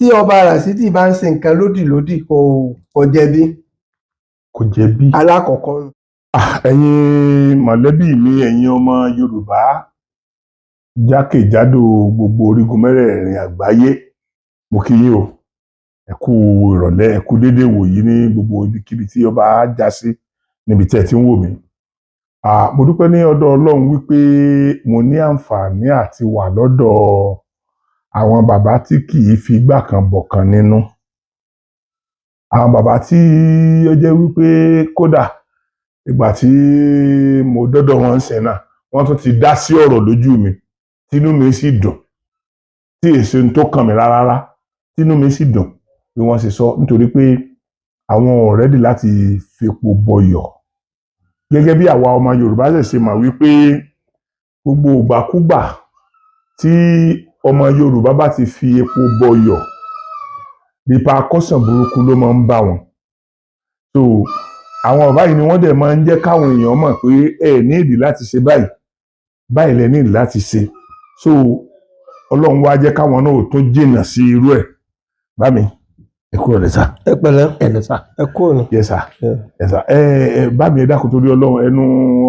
tí ọba Ràṣídì bá ń ṣe nǹkan lódìlódì kò jẹ̀bi. Kò jẹ̀bi. Alákọ̀ọ́kọ́ nù. Ẹ̀yin mọ̀lẹ́bí mi, ẹ̀yin ọmọ Yorùbá jákèjádò gbogbo orígun mẹ́rẹ̀ẹ̀rin àgbáyé, mo kí yín o. Ẹ kú ìrọ̀lẹ́, ẹ kú déédéé wòyí ní gbogbo ibikíbi tí ọba já sí níbi tí ẹ ti ń wò mí. Mo dúpẹ́ ní ọ̀dọ̀ Ọlọ́run wípé mo ní àǹfààní àti wà lọ́dọ̀ àwọn bàbá tí kì í fi igbá kan bọ̀kan nínú. Àwọn bàbá tí ó jẹ́ wípé kódà ìgbà tí mo dọ́dọ̀ wọn ṣe náà, wọ́n tún ti dá sí ọ̀rọ̀ lójú mi, tínú mi sì dùn, tí èsì tó kàn mí rárá, tínú mi sì dùn bí wọ́n ṣe sọ, nítorí pé àwọn ò rẹ́dì láti fepo bọyọ̀. Gẹ́gẹ́ bí àwa ọmọ Yorùbá ṣe mọ̀ wípé gbogbo ìgbàkúgbà tí ọmọ Yorùbá bá ti fi epo bọyọ̀, repercussion burúkú ló máa ń bá wọn. So àwọn bàbá yìí ni wọ́n dẹ̀ máa ń jẹ́ káwọn èèyàn mọ̀ pé ẹ ní ìdí láti ṣe báyìí, báyìí lẹ ní ìdí láti ṣe. So Ọlọ́run wá jẹ́ káwọn náà tó jìnnà sí irú ẹ̀. Bá mi, ẹ kúrò lẹ sà. Ẹ pẹ̀lẹ́. Ẹ lẹ sà. Ẹ kúrò ní. Yes sà. Yes sà. Bá mi, ẹ dákun torí Ọlọ́run, ẹnu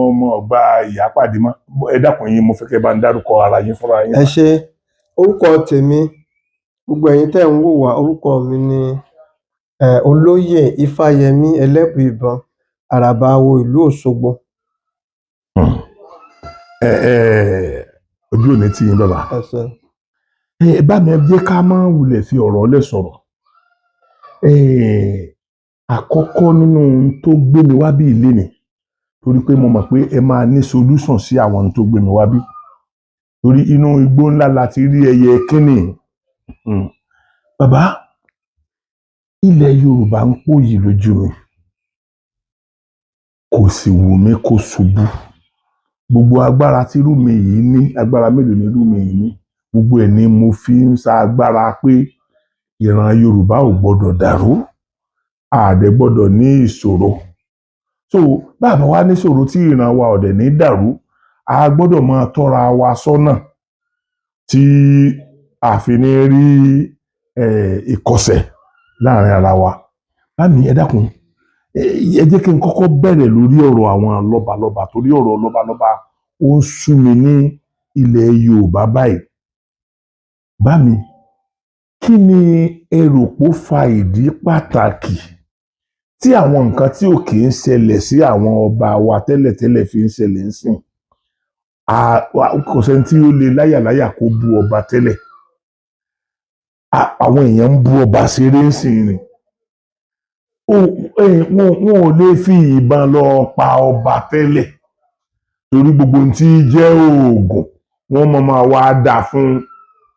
ọmọ ọgbà ìyá pàdé mọ́. Ẹ dákun yín, mo fẹ́ kẹ́ bá ń dárúkọ ara yín fúnra yín. Ẹ ṣe orúkọ tèmi, gbogbo ẹ̀yin tẹ́ ń wò wá, orúkọ mi ni Olóyè Ifáyẹmí Ẹlẹ́bùíbọn, Àràbà Awo ìlú Òṣogbo. Ojú ò ní tì yín bàbá. Bá mi, ẹ jẹ́ ká máa wulẹ̀ fi ọ̀rọ̀ lẹ̀ sọ̀rọ̀. Àkọ́kọ́ nínú ohun tó gbé mi wá bí ilé ni, torí pé mo mọ̀ pé ẹ máa ní solution sí àwọn ohun tó gbé mi wá bí. Torí inú igbó ńlá la ti rí ẹyẹ kínní. Bàbá, ilẹ̀ Yorùbá ń pòyì lójú mi, kò sì wù mí kó ṣubú. Gbogbo agbára tí irú mi yìí ní, agbára mélòó ni irú mi yìí ní, gbogbo ẹ̀ ni mo fi ń sa agbára pé ìran Yorùbá ò gbọdọ̀ dàrú, àdẹ gbọdọ̀ ní ìṣòro. So bàbá wa ní ìṣòro tí ìran wa ọ̀dẹ̀ ní dàrú, a gbọdọ̀ máa tọ́ra wa sọ́nà tí a fi ní rí ìkọsẹ̀ láàrin ara wa. Bámi, ẹ dákun, ẹ jẹ́ kí n kọ́kọ́ bẹ̀rẹ̀ lórí ọ̀rọ̀ àwọn lọ́balọ́ba, torí ọ̀rọ̀ lọ́balọ́ba ó ń sú mi ní ilẹ̀ Yorùbá báyìí. Bámi, kí ni ẹ rò pó fa ìdí pàtàkì tí àwọn nǹkan tí ò kì í ṣẹlẹ̀ sí àwọn ọba wa tẹ́lẹ̀tẹ́lẹ̀ fi ń ṣẹlẹ̀ ń sìn? Kò sẹ́ni tí ó lè láyàláyà kó bú ọba tẹ́lẹ̀. Àwọn èèyàn ń bú ọba ṣeré ń sìn ni. Wọn ò lè fi ìbọn lọ pa ọba tẹ́lẹ̀, torí gbogbo ohun tí jẹ́ oògùn wọ́n máa wá dà fún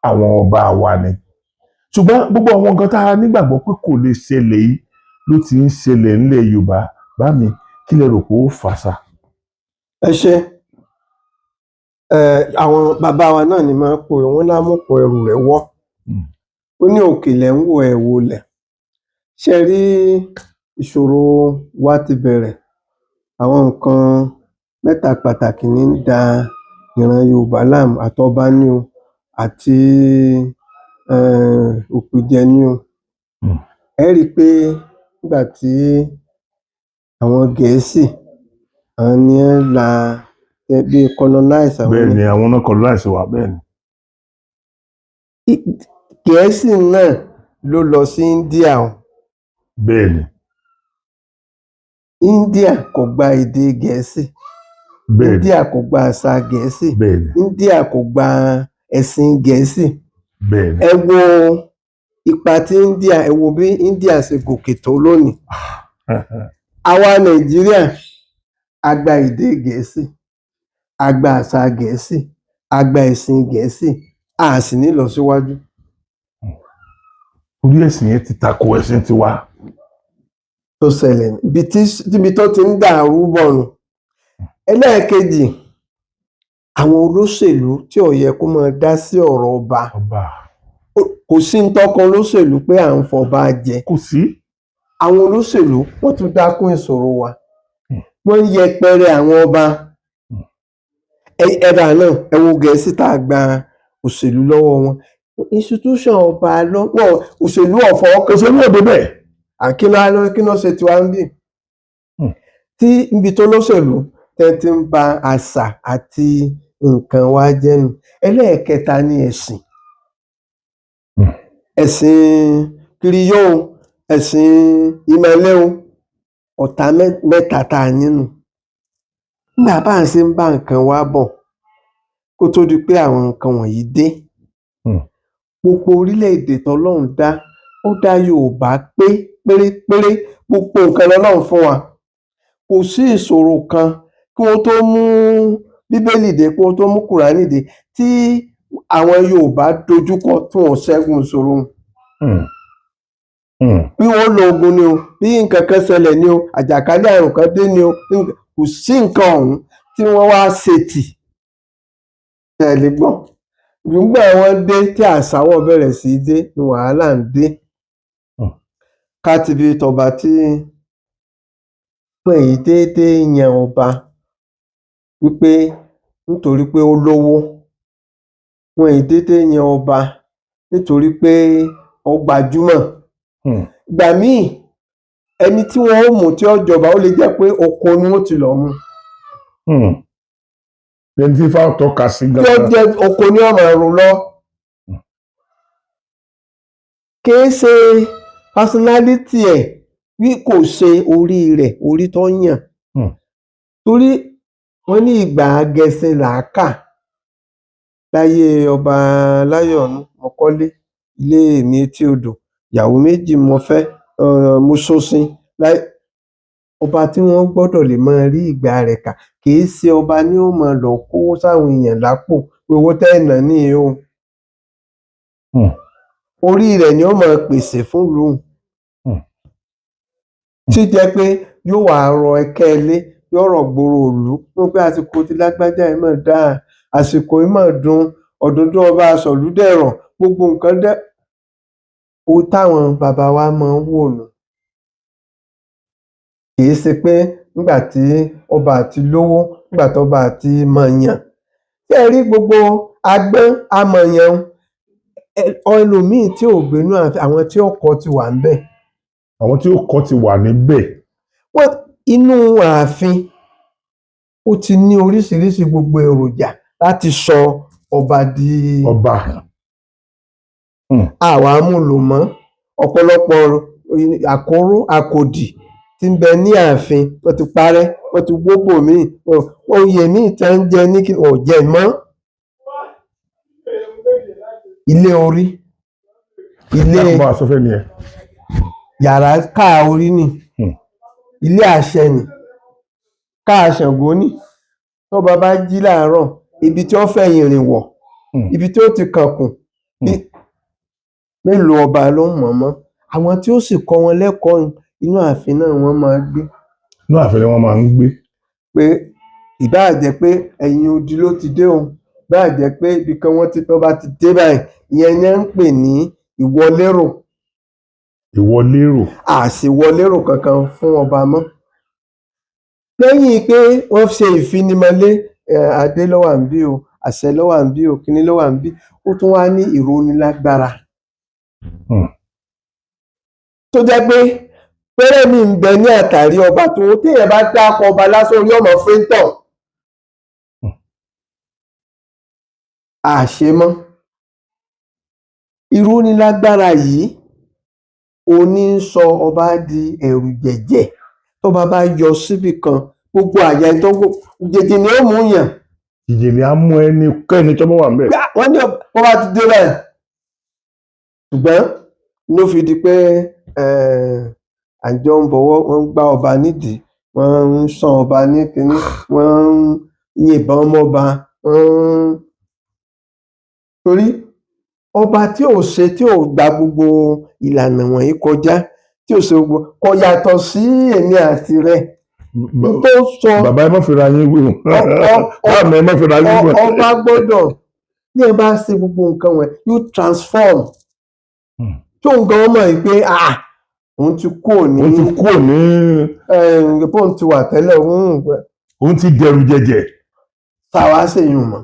àwọn ọba wa ni. Ṣùgbọ́n gbogbo àwọn nǹkan tá a nígbàgbọ́ pé kò lè ṣẹlẹ̀ yìí ló ti ń ṣẹlẹ̀ nílẹ̀ Yorùbá. Bámi, kí lẹ rò pé ó fà sá? Ẹ ṣe àwọn bàbá wa náà ni máa ń pò wọ́n lámùpọ̀ ẹrù rẹ̀ wọ́. Ó ní òkèlè ń wò ẹ̀ wọlẹ̀. Ṣe rí ìṣòro wa ti bẹ̀rẹ̀. Àwọn nǹkan mẹ́ta pàtàkì ní ń da ìran Yorùbá láàmú, àtọba ní o, àti òpìjẹ ní o. Ẹ rí i pé nígbà tí àwọn Gẹ̀ẹ́sì, àwọn ni wọ́n la bí colonize àwọn. Bẹ́ẹ̀ ni, àwọn náà colonize wa, bẹ́ẹ̀ ni. Gẹ̀ẹ́sì náà ló lọ sí India o. Bẹ́ẹ̀ ni. India kò gba èdè Gẹ̀ẹ́sì. Bẹ́ẹ̀ ni. India kò gba àṣà Gẹ̀ẹ́sì. Bẹ́ẹ̀ ni. India kò gba ẹ̀sìn Gẹ̀ẹ́sì. Bẹ́ẹ̀ ni. Ẹ wo ipa tí ẹ wo bí India ṣe gòkè tó lónìí. Àwa Nàìjíríà a gba èdè Gẹ̀ẹ́sì, a gba àṣà Gẹ̀ẹ́sì, a gba ẹ̀sìn Gẹ̀ẹ́sì, a sì ní lọ síwájú. Orí ẹ̀sìn yẹn ti tako ẹ̀sìn tiwa. Tó ṣẹlẹ̀ níbi tó ti ń dàrú bọ̀nù. Ẹlẹ́ẹ̀kejì, àwọn olóṣèlú tí ò yẹ kó máa dá sí ọ̀rọ̀ ọba. Kò sí ń tọ́kan olóṣèlú pé à ń fọba jẹ. Kò sí. Àwọn olóṣèlú wọ́n tún dákún ìṣòro wa. Wọ́n ń yẹpẹrẹ àwọn ọba. Ẹ̀dà náà, ẹ wo Gẹ̀ẹ́sì tá a gba òṣèlú lọ́wọ́ wọn. institution ọba lọ́pọ̀ òṣèlú ọ̀fọ̀ òṣèlú òde bẹ́ẹ̀. kí ló ṣe tiwa ń bì tí ibi tó lóṣèlú tẹ́ ti ń ba àṣà àti nǹkan wa jẹ́ nù. Ẹlẹ́ẹ̀kẹta ni ẹ̀sìn. Ẹ̀sìn kiriyó o, ẹ̀sìn ìmọ̀lé o, ọ̀tá mẹ́ta tá a ní nù. Nígbà bá ń ṣe ń bá nǹkan wa bọ̀ kó tó di pé àwọn nǹkan wọ̀nyí dé, gbogbo orílẹ̀-èdè tọ́lọ́run dá, ó dá Yorùbá pé pérépéré, gbogbo nǹkan lọ́lọ́run fún wa. Kò sí ìṣòro kan kí wọ́n tó mú Bíbélì dé, kí wọ́n tó mú Kùránì dé tí àwọn Yorùbá dojúkọ tí wọn ò ṣẹ́gun ìṣòro. Bí wọ́n lo ogun ni o, bí nǹkan kan ṣẹlẹ̀ ni o, àjàkálẹ̀ àrùn kan dé ni o, kò sí nǹkan ọ̀hún tí wọ́n wá ṣe tì tẹ̀lé gbọ́. Nígbà wọ́n dé tí àṣàwọ̀ bẹ̀rẹ̀ sí í dé ni wàhálà ń dé. Ká ti fi tọba tí wọ́n èyí déédéé yan ọba wípé nítorí pé ó lówó, wọ́n èyí déédéé yan ọba nítorí pé ó gbajúmọ̀. Ìgbà míì ẹni tí wọ́n ó mú tí ó jọba ó lè jẹ́ pé oko ni wọ́n ti lọ mú. ẹni tí fáwọn tọ́ka sí tí ó jẹ́ oko ní ọ̀nà ẹ̀rù lọ. Kìí ṣe personality ẹ̀ bí kò ṣe orí rẹ̀, orí tó yàn. Torí wọ́n ní ìgbà agẹṣin là á kà. Láyé ọba Láyọ̀nú, mo kọ́lé, ilé mi etí odò, ìyàwó méjì mo fẹ́, mo ṣosin. Ọba tí wọ́n gbọ́dọ̀ lè máa rí ìgbà rẹ̀ kà, kìí ṣe ọba ní ó máa lọ kówó sáwọn èèyàn lápò pé owó tẹ́ ẹ̀ ná nìyí o. Orí rẹ̀ ni ó máa pèsè fún ìlú. Tí jẹ́ pé yóò wá rọ ẹkẹ́ ilé, yóò rọ̀ gbòòrò ìlú fún pé àsìkò tí lágbájá yìí máa dáa, àsìkò yìí máa dùn, ọ̀dúndún ọba Sọ̀lúdẹ̀rọ̀, gbogbo nǹkan dẹ́. Ohun táwọn bàbá wa máa ń wò nù. Kìí ṣe pé nígbà tí ọba àti lówó, nígbà tí ọba àti mọ̀ọ̀yàn. Ṣé ẹ rí gbogbo agbọ́n amọ̀ọ̀yàn ẹlòmíì tí ò gbénú àwọn tí ó kọ́ ti wà ńbẹ̀. àwọn tí ó kọ́ ti wà níbẹ̀. Inú ààfin ó ti ní oríṣiríṣi gbogbo èròjà láti sọ ọba di ọba. àwa múlò mọ́. Ọ̀pọ̀lọpọ̀ àkóró àkòdì tí ń bẹ ní ààfin wọ́n ti parẹ́, wọ́n ti wóbò míì, oyè míì tí wọ́n ń jẹ ní kí wọn ò jẹ mọ́. Ilé orí, ilé yàrá káà orí nì, ilé àṣẹ nì, káà Ṣàngó nì. Tọ́ba bá jí láàárọ̀, ibi tí ó fẹ̀yìn rìn wọ̀, ibi tí ó ti kànkùn, mélòó ọba ló mọ̀ mọ́. Àwọn tí ó sì kọ́ wọn lẹ́kọ̀ọ́ inú ààfin náà wọ́n máa gbé. Inú ààfin ni wọ́n máa ń gbé. Pé ìbáà jẹ́ pé ẹ̀yìn odi ló ti dé o, ìbáà jẹ́ pé ibì kan tọ́ba ti dé báyìí, ìyẹn ni wọ́n ń pè ní ìwọlérò. Ìwọlérò. Àṣìwọlérò kankan fún ọba mọ́. Lẹ́yìn pé wọ́n ṣe ìfinimọlé, adé ló wà níbí o, àṣẹ ló wà níbí o, kíní ló wà níbí, ó tún wá ní ìrónilágbára. Tó jẹ́ pé pẹ́rẹ́ mi ń bẹ ní àtàrí ọba tó téèyàn bá dákọ ọba lásán orí ọmọ fíntàn. Àṣemọ́. Ìrónilágbára yìí òní ń sọ ọba di ẹ̀rù jẹ̀jẹ̀. Tọ́ba bá yọ síbì kan, gbogbo àyà jèjì ni ó mú yàn. Ìjìnlẹ̀ á mú ẹnikẹ́ni tó bá wà ńbẹ̀. Wọ́n ní ọba ti dé báyìí. Ṣùgbọ́n ló fi di pé àjọ ń bọ̀wọ́, wọ́n ń gbá ọba nídìí, wọ́n ń ṣán ọba ní kinní, wọ́n ń yìnbọn mọ́ba, torí ọba tí ò gba gbogbo ìlànà wọ̀nyí kọjá, tí ò ṣe gbogbo kò yàtọ̀ sí èmi àti rẹ̀. Tó sọ bàbá ẹ má fira yín wé o. Báàmì ẹ má fira yín wé. Ọba gbọ́dọ̀ bí ẹ bá ṣe gbogbo nǹkan wọn yóò transform. Tó ń gan mọ̀ pé òun ti kúrò ní bóun ti wà tẹ́lẹ̀ òun ti dẹrù jẹ̀jẹ̀. Táwa ṣèyún mọ́.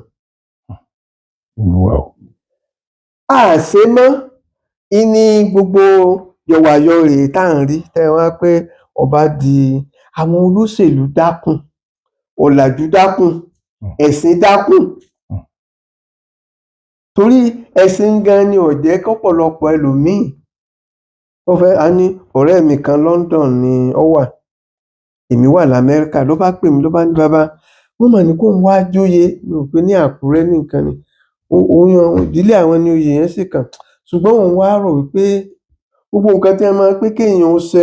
àṣé mọ́ ìní gbogbo yọ̀wàyọrè tá à ń rí tẹ́ wá pé ọba di àwọn olóṣèlú dákùn, ọ̀làjú dákùn, ẹ̀sìn dákùn. Torí ẹ̀sìn gan ni ò jẹ́ kọ́pọ̀lọpọ̀ ẹlòmíì á ní ọ̀rẹ́ mi kan London ni ó wà, èmi wà l'Amẹ́ríkà, ló bá pè mí ló bá ní bàbá wọ́n mà ní kóun wá jóyè, mo rò pé ní Àkúrẹ́ ní nǹkan ni, ìdílé àwọn ni oyè yẹn sì kàn, ṣùgbọ́n òun wá rò wípé gbogbo nǹkan tí wọ́n máa ń pé kéèyàn ó ṣe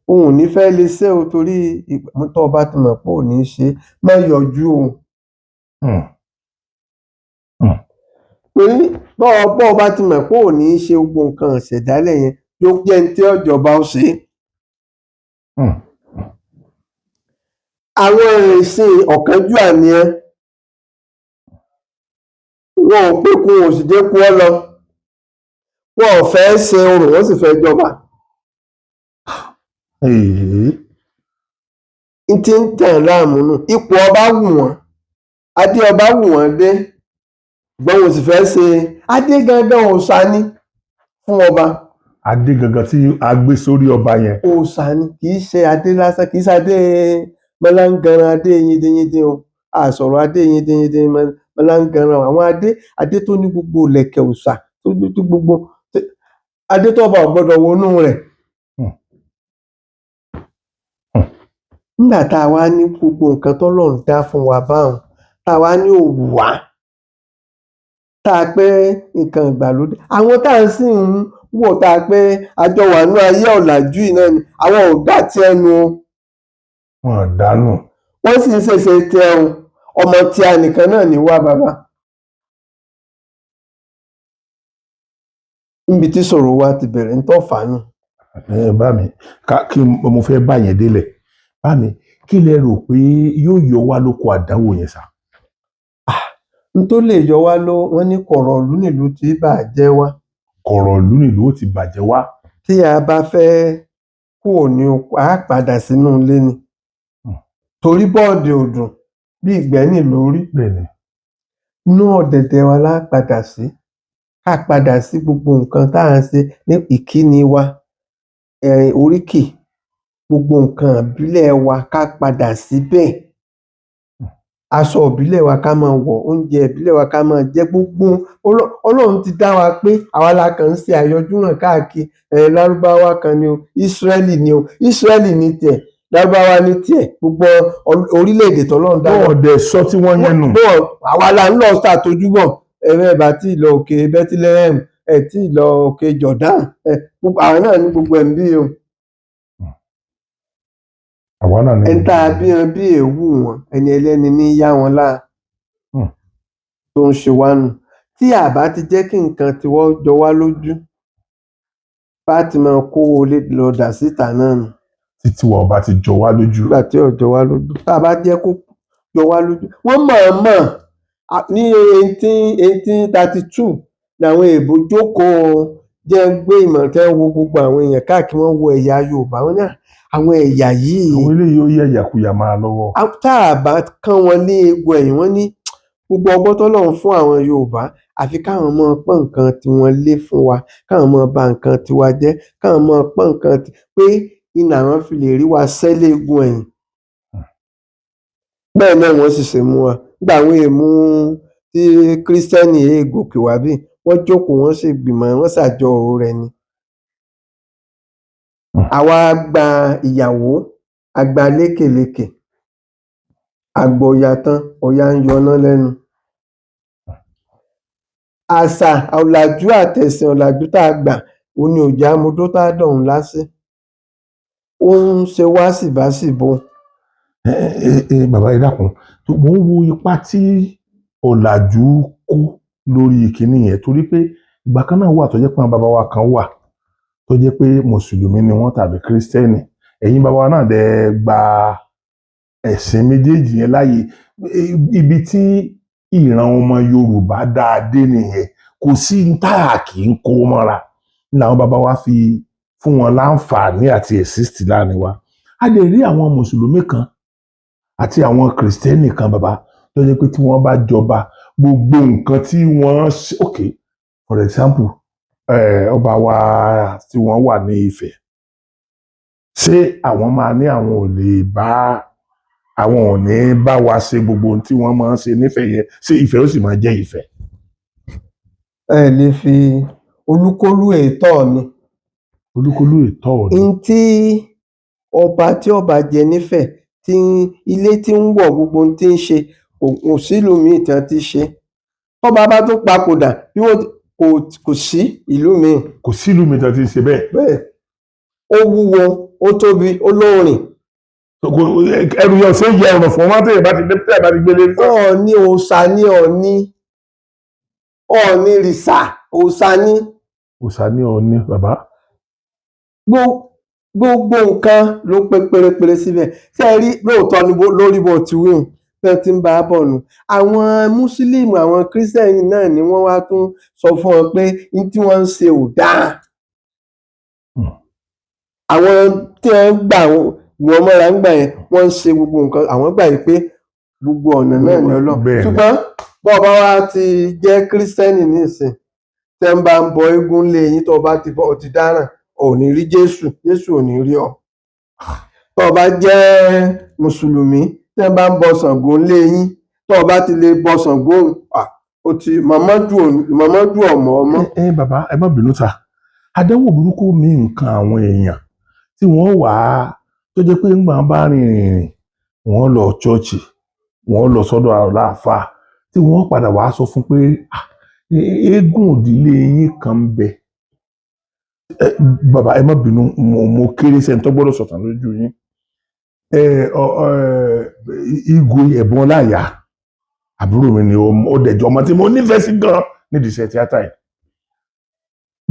òun ò ní fẹ́ lè ṣe o torí tó o bá ti mọ̀ pé ò ní ṣe má yọjú o. Torí bọ́ ọ bá ti mọ̀ pé ò ní ṣe gbogbo nǹkan ìṣẹ̀dálẹ̀ yẹn yóò jẹ́ ní tí ọ̀jọ̀ba ó ṣe. Àwọn ìsìn ọ̀kánjúà ni ẹ́, wọn ò pé kú wọn ò sì jẹ́ kú ọ lọ, wọn ò fẹ́ ṣe orò wọ́n sì fẹ́ jọba. N tí ń tàn láàmú nù, ipò ọba wù wọ́n, adé ọba wù wọ́n dé, ṣùgbọ́n wọn ò sì fẹ́ ṣe adé gangan òòṣà ni fún ọba. Adé gangan tí a gbé sórí ọba yẹn. Òòṣà ni, kì í ṣe adé lásán, kì í ṣe adé mọ́lángànran, adé yindeyinde o, a sọ̀rọ̀ adé yindeyinde mọ́lángànran, àwọn adé tó ní gbogbo ìlẹ̀kẹ̀ òòṣà, tó gbogbo adé tọ́ba ò gbọdọ̀ wọnú rẹ̀. Nígbà tá a wá ní gbogbo nǹkan tọ́lọ́run dá fún wa báwọn, tá a wá ní ó wù wá, tá a pé nǹkan ìgbàlódé, àwọn tá à ń sì ń wò tá a pé àjọ wà nínú ayé ọ̀làjú yìí náà ni àwọn ò dá ti ẹnu o. Wọn ò dánù. Wọ́n sì ń ṣèṣe tẹ ọmọ tí a nìkan náà ní wá bàbá. Níbi tí ìṣòro wa ti bẹ̀rẹ̀ ń tọ́ fàánù. Bá mi kí mo fẹ́ bá yẹn délẹ̀, bá mi kí lẹ rò pé yóò yọ wá lóko àdánwò yẹn sà? N tó lè yọ wá wọ́n ní kọ̀rọ̀ ìlú nílùú ti bàjẹ́ wá. Kọ̀rọ̀ ìlú nílùú ó ti bàjẹ́ wá. Tí a bá fẹ́ kúrò ní oko, á padà sínú ilé ni. Torí bọ́ọ̀dì ò dùn bí ìgbẹ́ni lórí. Bẹ́ẹ̀ni. Inú ọ̀dẹ̀dẹ̀ wa lá padà sí. Ká padà sí gbogbo nǹkan tá à ń ṣe ní ìkíni wa, oríkì, gbogbo nǹkan ìbílẹ̀ wa ká padà síbẹ̀. Aṣọ ìbílẹ̀ wa ká máa wọ̀, oúnjẹ ìbílẹ̀ wa ká máa jẹ, gbogbo Ọlọ́run ti dá wa pé àwa la kàn ń ṣe àyọjúràn káàkiri, Lárúbáwá kan ni o, Ísírẹ́lì ni o, Ísírẹ́lì ní tiẹ̀, Lárúbáwá ní tiẹ̀, gbogbo orílẹ̀-èdè tọ́lọ́run dá wa. Bọ́ọ̀ dẹ̀ sọ tí wọ́n yẹn nù. Àwa la ń lọ ṣàtójúbọ̀, ẹ bá tí ì lọ òkè Bẹ́tílẹ́hẹ́mù, ẹ tí ì lọ òkè Jọ̀dán, àwọn náà ní gbogbo ẹ̀ ń bí o. Àwa náà ní ẹni tá a bí wọn bí èéwù wọn, ẹni ẹlẹ́ni ní yá wọn láà tó ń ṣe wá nù. Tí a bá ti jẹ́ kí nǹkan tiwọn jọ wá lójú, bá ti máa kówó ilé lọ dà síta náà nù. Títí wa ọba ti jọ wá lójú. Nígbà tí ò jọ wá lójú, tá a bá jẹ́ kó jọ wá lójú, wọ́n mọ̀ọ́mọ̀ ní 1832 làwọn èèbó jókòó jẹ́ gbé ìmọ̀ tẹ́ wo gbogbo àwọn èèyàn káàkiri, wọ́n wo ẹ̀yà Yorùbá, wọ́n ní àwọn ẹ̀yà yìí. Àwọn eléyìí ó yẹ yàkuyà máa lọ́wọ́. Tá a bá kán wọn ní egun ẹ̀yìn, wọ́n ní gbogbo ọgbọ́n tọ́lọ́run fún àwọn Yorùbá àfi káwọn máa pọ́n nǹkan tiwọn lé fún wa, káwọn máa ba nǹkan tiwa jẹ́, káwọn máa pọ́n nǹkan pé iná àwọn fi lè rí wa sẹ́ léegun ẹ̀yìn. Bẹ́ẹ̀ náà wọ́n sì ṣe mú wa. Nígbà àwọn èèmú tí Kírísítẹ́nì gòkè wá bí, wọ́n jókòó wọ́n sì gbìmọ̀ wọ́n ṣàjọrò rẹ̀ ni. Àwa gba ìyàwó, a gba lékèlekè, àgbọ̀yà tán, ọ̀yà ń yọná lẹ́nu. Àṣà ọ̀làjú àtẹ̀sìn ọ̀làjú tá a gbà, òun ni ò jẹ́ á modó tá a dọ̀hún lásì. Ó ń ṣe wá síbàsíbò. Bàbá ẹ dákun, mo ń wo ipa tí ọ̀làjú kó lórí ìkíní yẹn, torí pé ìgbà kan náà wà tó jẹ́ pé àwọn bàbá wa kan wà tó jẹ́ pé mùsùlùmí ni wọ́n tàbí kírísítẹ́nì. Ẹ̀yin bàbá wa náà dẹ̀ gba ẹ̀sìn méjèèjì yẹn láàyè. Ibi tí ìran ọmọ Yorùbá dáa dé nìyẹn, kò sí táà kì í kó mọ́ra làwọn bàbá wa fi fún wọn láǹfààní àti exist láàrin wa. A lè rí àwọn mùsùlùmí kan àti àwọn kìrìsìtẹ́nì kan bàbá tó jẹ́ pé tí wọ́n bá jọba, gbogbo nǹkan tí wọ́n ṣe ok for example ọba wa tí wọ́n wà ní Ifẹ̀ ṣé àwọn máa ní àwọn ò lè bá àwọn ò ní bá wa ṣe gbogbo ohun tí wọ́n máa ń ṣe nífẹ̀ẹ́ yẹn ṣé Ifẹ̀ ó sì máa jẹ́ Ifẹ̀. ẹ lè fi olúkúlù ètò ni. olúkúlù ètò ni. n tí ọba jẹ nífẹ̀ẹ́ tí ilé tí ń wọ̀ gbogbo ohun tí ń ṣe kò sílùú míì tí wọ́n ti ṣe tọ́ba bá tún papòdà bí kò sí ìlú míì. kò sílùú míì tí wọ́n ti ṣe bẹ́ẹ̀. bẹ́ẹ̀ ó wúwo ó tóbi ó lóòrìn. ẹrù yẹn ṣe yẹ ọ̀nà fún wọn tẹ̀yẹ̀ bá ti dé tẹ̀yẹ̀ bá ti gbélé. Ọọ̀ni òòṣà ni Ọọ̀ni rìṣà òòṣà ni. òòṣà ni Ọọ̀ni bàbá. gbogbo nǹkan ló pé pérépéré síbẹ̀ ṣé ẹ rí lóòótọ́ ni lórí bó ti wíhùn bẹ́ẹ̀ tí ń bá a bọ̀ nù. àwọn mùsùlùmí àwọn kírísítẹ́nì náà ni wọ́n wá tún sọ fún wọn pé ní tí wọ́n ń ṣe ò dáa. àwọn tí wọ́n gbà wọ́n mọ́ra ń gbà yẹn wọ́n ń ṣe gbogbo nǹkan àwọn gbà yìí pé gbogbo ọ̀nà náà ni Ọlọ́run. ṣùgbọ́n bọ́ọ̀bá wa ti jẹ́ kírísítẹ́nì nísìn tẹ́ ń bá ń bọ eégún lé yín tó bá ti bọ́ ọ ti dáràn ò ní rí Jésù ò ní rí ọ. tó bá jẹ́ mùsùlùmí tẹ́ ń bá ń bọ Ṣàngó lé yín tó bá ti lè bọ Ṣàngó ó ti Mọ̀mọ́dù ọmọ. bàbá ẹ má bínú ta àdánwò burúkú mi nǹkan àwọn èèyàn tí wọ́n wà á tó jẹ́ pé ńgbà bá rìnrìn wọ́n lọ ṣọ́ọ̀ṣì wọ́n lọ sọ́dọ̀ àláàfáà tí wọ́n padà wá sọ fún pé eégún ìdílé yín kan ń bẹ. bàbá ẹ má bínú mo kéré sẹ́ni tó gbọ́dọ̀ sọ̀tàn lójú yín. Igwe Ẹ̀bùnọláìyá àbúrò mi ni ó dẹ̀jọ́ ọmọ tí mo nífẹ̀ẹ́ sí gan nídìí iṣẹ́ tíátà yìí.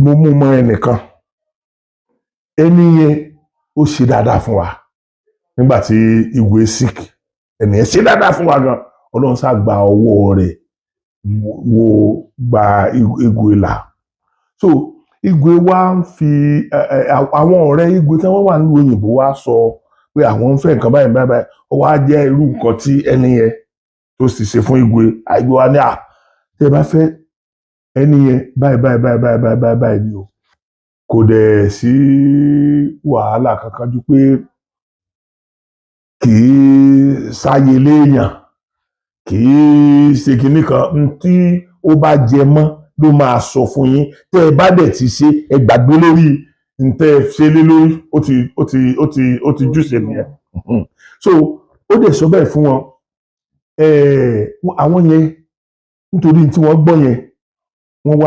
mo mú mọ ẹnìkan ẹni yẹn ó ṣe dáadáa fún wa nígbà tí Igwe sick ẹni yẹn ṣe dáadáa fún wa gan Ọlọ́run sá gba ọwọ́ rẹ̀ gba Igwe là. so Igwe wa ń fi àwọn ọ̀rẹ́ Igwe tí wọ́n wà nílùú òyìnbó wa sọ pé àwọn ń fẹ́ nǹkan báyìí ó wá jẹ́ irú nǹkan tí ẹni yẹn tó sì ṣe fún Igwe wa ní tẹ́ bá fẹ́ ẹni yẹn báyìí ni o kò dẹ̀ sí wàhálà kankan ju pé kì í sáyé léèyàn kì í ṣe kinní kan tí ó bá jẹ mọ́ ló máa sọ fún yín tẹ́ ẹ bá dẹ̀ ti ṣe ẹ gbàgbé lórí ntẹ́ ẹ ṣe lé lórí ó ti júṣe nìyẹn. so ó dẹ̀ sọ bẹ́ẹ̀ fún wọn àwọn yẹn nítorí tí wọ́n gbọ́ yẹn wọ́n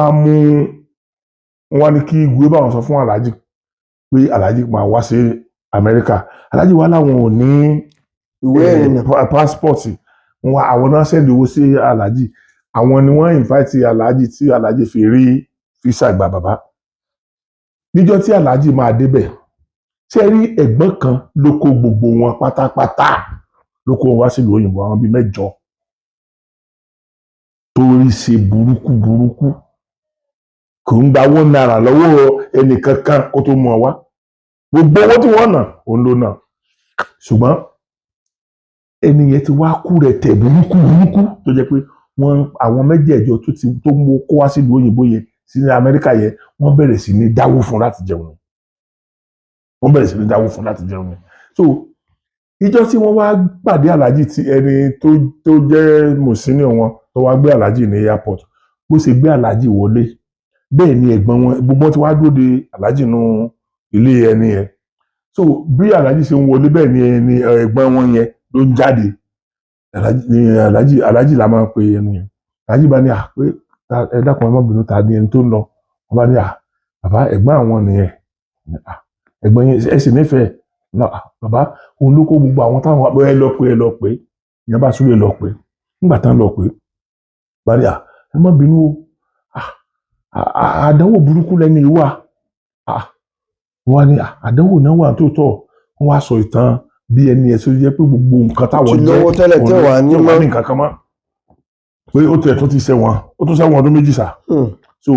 wá ní kí Igwe bá wọn sọ fún Alhaji pé Alhaji máa wá sí Amẹ́ríkà. Alhaji wá láwọn ò ní ìwé ìrìnnà passport àwọn náà sẹ́ndì owó sí Alhaji àwọn ni wọ́n invite Alhaji tí Alhaji fi rí fisa gba bàbá. níjọ́ tí Alhaji máa débẹ̀ ṣe rí ẹ̀gbọ́n kan ló kó gbogbo wọn pátápátá ló kó wọn wá sílùú òyìnbó àwọn bíi 8 torí ṣe burúkú kò ń gba $1 lọ́wọ́ ẹnìkankan kó tó mú ọ wá gbogbo owó tí wọ́n ná òun ló ná ṣùgbọ́n ẹni yẹn ti wá kú rẹ̀ tẹ̀ burúkú tó jẹ́ pé àwọn 8 tó mú kó wá sílùú òyìnbó yẹn sí ní Amẹ́ríkà yẹn wọ́n bẹ̀rẹ̀ sí ní dáwó fún láti jẹun so ìjọ tí wọ́n wá pàdé Alhaji tí ẹni tó jẹ́ mùsíní wọn tó wá gbé Alhaji ní airport bó ṣe gbé Alhaji wọlé bẹ́ẹ̀ ni ẹ̀gbọ́n wọn gbogbo tí wàá dúró de Alhaji nù ilé ẹni yẹn so bí Alhaji ṣe ń wọlé bẹ́ẹ̀ ni ẹni ẹ̀gbọ́n wọn yẹn ló ń jáde Alhaji la máa ń pe ẹni yẹn Alhaji bá ní pé ẹ dákun ẹ má bínú ta ni ẹni tó ń lọ wọn bá ní bàbá ẹ̀gbọ́n àwọn nìyẹn ẹ̀gbọ́n yẹn ẹ sì nífẹ̀ẹ́ bàbá òun ló kó gbogbo àwọn táwọn ẹ lọ pé ìyẹn bá súlẹ̀ lọ pé nígbà tán lọ pé bá ní ẹ má bínú àdánwò burúkú lẹ́ni ìwà wọ́n ní àdánwò náà wà tó tọ̀ wọ́n wá sọ ìtàn bí ẹni ẹ̀ tó jẹ́ pé gbogbo nǹkan táwọn jẹ́ lọ́wọ́ tẹ́lẹ̀ tí wà ní mọ́ nǹkan kan mọ́ pé ó tẹ̀ tó ti ṣẹ̀wọ̀n ó tún ṣẹ̀wọ̀n ọdún 2 sà so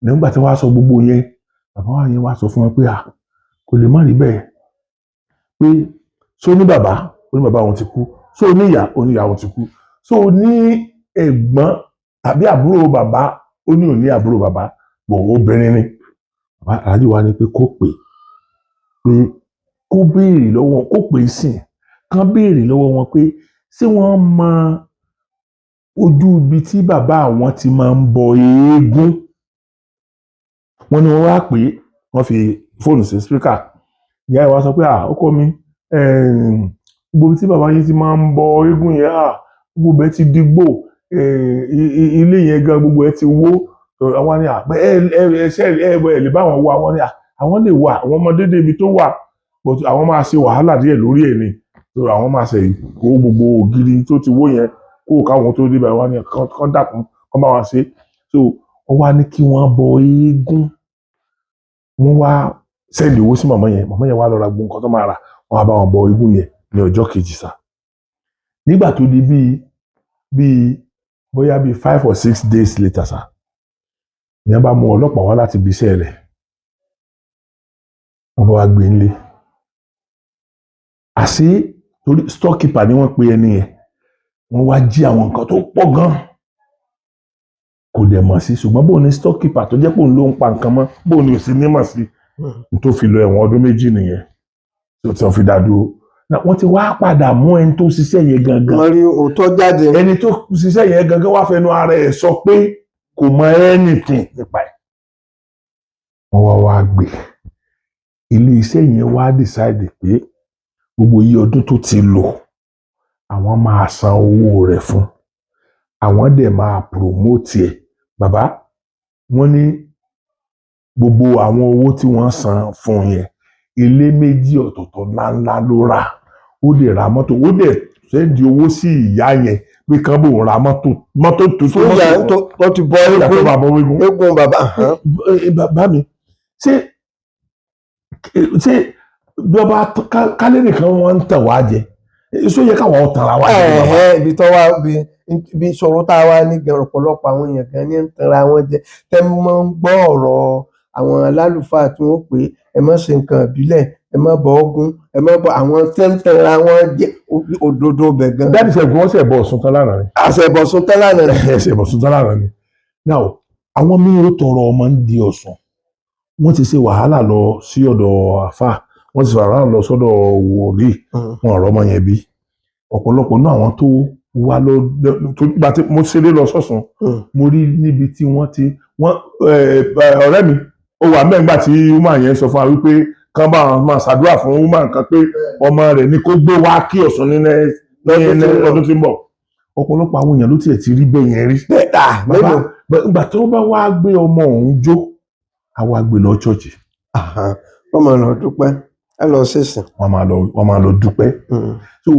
nígbà tí wọ́n á sọ gbogbo yẹn bàbá wa yẹn wá sọ fún wọn pé kò lè má rí bẹ́ẹ̀ pé ṣó ní bàbá wọn ti kú ṣó ní ìyá wọn ti kú ṣó ní ẹ̀gbọ́n tàbí àbúrò bàbá ó ní òní àbúrò bàbá bọ̀ obìnrin ni bàbá aláàjì wa ni pé kó pè kó béèrè lọ́wọ́ kó pè sìn kán béèrè lọ́wọ́ wọn pé ṣé wọ́n mọ ojú ibi tí bàbá àwọn ti máa ń bọ eégún wọ́n ní wọ́n wá pè wọ́n fi fóònù sí spíkà ìyá ìwà sọ pé ọkọ mi gbogbo tí bàbá yín ti máa ń bọ eégún yẹn gbogbo ẹ ti digbó ilé yẹn gan gbogbo ẹ ti wó àwọn ni ẹ lè bá wọn wá àwọn ni àwọn lè wà àwọn ọmọdé débi tó wà àwọn máa ṣe wàhálà díẹ̀ lórí ẹ̀ ni àwọn máa ṣe kó gbogbo ògiri tó ti wó yẹn kó káwọn tó débẹ̀ wọn ni kán dàkún kán bá wọn ṣe so wọ́n wá ní kí wọ́n bọ eégún wọ́n wá sẹ́ẹ̀lì owó sí màmá yẹn wá lọ ra gbogbo nǹkan tó máa rà wọ́n á bá wọn bọ eégún yẹn ní ọjọ́ kejì sá nígbà tó di bóyá 5 or 6 days later sá ní wọ́n bá mú ọlọ́pàá wá láti ibi iṣẹ́ rẹ̀ wọ́n bá wá gbé ńlé àṣé torí storekeeper ni wọ́n pe ẹni yẹn wọ́n wá jí àwọn nǹkan tó pọ̀ gan kò dẹ̀ mọ̀ sí ṣùgbọ́n bóun ni storekeeper tó jẹ́ pé òun ló ń pa nǹkan mọ́ bóun ni ò sí ní mọ̀ sí tó fi lọ ẹ̀wọ̀n ọdún 2 nìyẹn tó ti wọ́n fi dá dúró wọ́n ti wá padà mú ẹni tó ṣiṣẹ́ yẹn gangan wọ́n rí òótọ́ jáde ẹni tó ṣiṣẹ́ yẹn gangan wá fẹnu ara ẹ̀ sọ pé kò mọ anything nípa ẹ̀ wọ́n wá gbé ilé iṣẹ́ yẹn wá decide pé gbogbo iye ọdún tó ti lò àwọn máa san owó rẹ̀ fún àwọn dẹ̀ máa promote ẹ̀ bàbá wọ́n ní gbogbo àwọn owó tí wọ́n san fún yẹn ilé 2 ọ̀tọ̀ọ̀tọ̀ ńláńlá ló rà ó dẹ̀ ra mọ́tò ó dẹ̀ sẹ́ndì owó sí ìyá yẹn pé kán bò ń ra mọ́tò tó tó ti bọ eégún bàbá mi ṣé bí ọba kálẹ̀ nìkan wọ́n ń tàn wá jẹ èso yẹ káwọn tàn ra wá jẹ. ibi tó wá bí ìṣòro tá a wá ní ọ̀pọ̀lọpọ̀ àwọn èèyàn kan ní ń tanra wọn jẹ tẹ́ mọ́ ń gbọ́ ọ̀rọ̀ àwọn alálùfáà tí wọ́n pè ẹ má ṣe nǹkan ìbílẹ̀ ẹ má bọ Ògún ẹ má bọ àwọn tẹ́ ń tanra wọn jẹ òdodo bẹ̀ gan. dáàdì sẹ́gun wọ́n ṣẹ̀ bọ̀ Ọ̀ṣun tán lánàá ni. àṣẹ̀bọ̀ Ọ̀ṣun tán lánàá ni. ẹ̀ṣẹ̀bọ̀ Ọ̀ṣun tán lánàá ni. now àwọn mìíràn tọrọ ọmọ ń di Ọ̀ṣun wọ́n ti ṣe wàhálà lọ sí ọ̀dọ̀ àfáà wọ́n ti ṣe wàhálà lọ sọ́dọ̀ wòlíì wọn ọ̀rọ̀ ọmọ yẹn bí ọ̀pọ̀lọpọ̀ náà àwọn tó wá lọ gbà tí mo ṣeré lọ sọ́sùn mo rí níbi tí ọ̀rẹ́ mi ó wà mẹ́gbà tí woman yẹn sọ fún wa wípé kán bá wọn máa ṣàdúrà fún woman kan pé ọmọ rẹ̀ ní kó gbé wá kí Ọ̀ṣun ní ọdún tí ń bọ̀ ọ̀pọ̀lọpọ̀ àwọn èèyàn ló tiẹ̀ ti rí bẹ́ẹ̀ yẹn rí. ìgbà tí wọ́n bá wá gbé ọmọ òun jó àwa gbé lọ ṣọ́ọ̀ṣì. wọ́n máa lọ dúpẹ́ ẹ lọ ṣèṣìn. wọ́n máa lọ dúpẹ́. so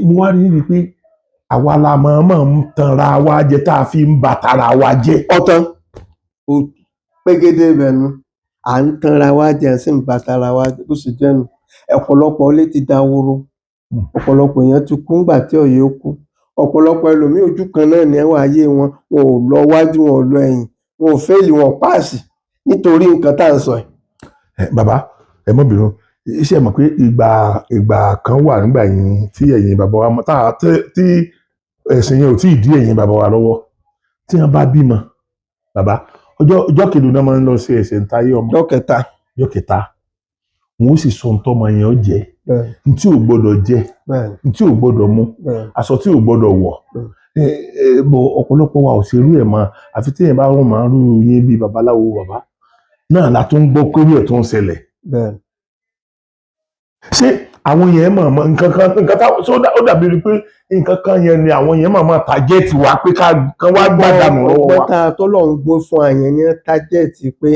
mo wá rí i pé àwa la máa ń tanra wa jẹ tá a fi ń ba tara wa jẹ. ọ̀tán pégédé bẹ̀nu à ń tanra wa jẹ à ń sì ń ba tara wa jẹ bó ṣe jẹ́nu ọ̀pọ̀lọpọ̀ ilé ti dáwóró ọ̀pọ̀lọpọ̀ èèyàn ti kú ńgbà tí ọ̀yẹ́ ó kú ọ̀pọ̀lọpọ̀ ẹlòmíì ojú kan náà ní ẹwà ayé wọn ò lọ wájú wọn ò lọ ẹ̀yìn wọn ò fẹ́ẹ̀lì wọn páàsì nítorí nǹkan tá à ń sọ ẹ̀. bàbá ẹ mọ̀ bínú iṣẹ́ mọ̀ pé ìgbà kan wà nígbà yẹn tí ẹ̀yin bàbá wa tí ẹ̀sìn yẹn ò tí ì dí ẹ̀yin bàbá wa lọ́wọ́ tí wọ́n bá bímọ bàbá ọjọ́ kejì náà máa ń lọ sí ẹsẹ̀ ntayé ọmọ. ọjọ́ kẹta wọn ó sì sọ ntọ́mọ yẹn ó jẹ ntí ò gbọ́dọ̀ jẹ ntí ò gbọ́dọ̀ mu aṣọ tí ò gbọ́dọ̀ wọ̀ ọ̀pọ̀lọpọ̀ wa ò ṣerú ẹ̀ mọ́ àfi tí ẹ̀ bá rún máa rú yín bíi babaláwo bàbá náà la tó ń gbọ́ pé ẹ̀ tó ń ṣẹlẹ̀. ṣé àwọn yẹn mọ̀ nǹkan tá ó dàbí rí pé nǹkan kan yẹn ni àwọn yẹn mọ̀ tájẹ́ẹ̀tì wa pé kán wá gbàdánù lọ́wọ́ wa. ọgbọ́n tọ́lọ́run gbé fún àyẹn ní tájẹ́ẹ̀tì pé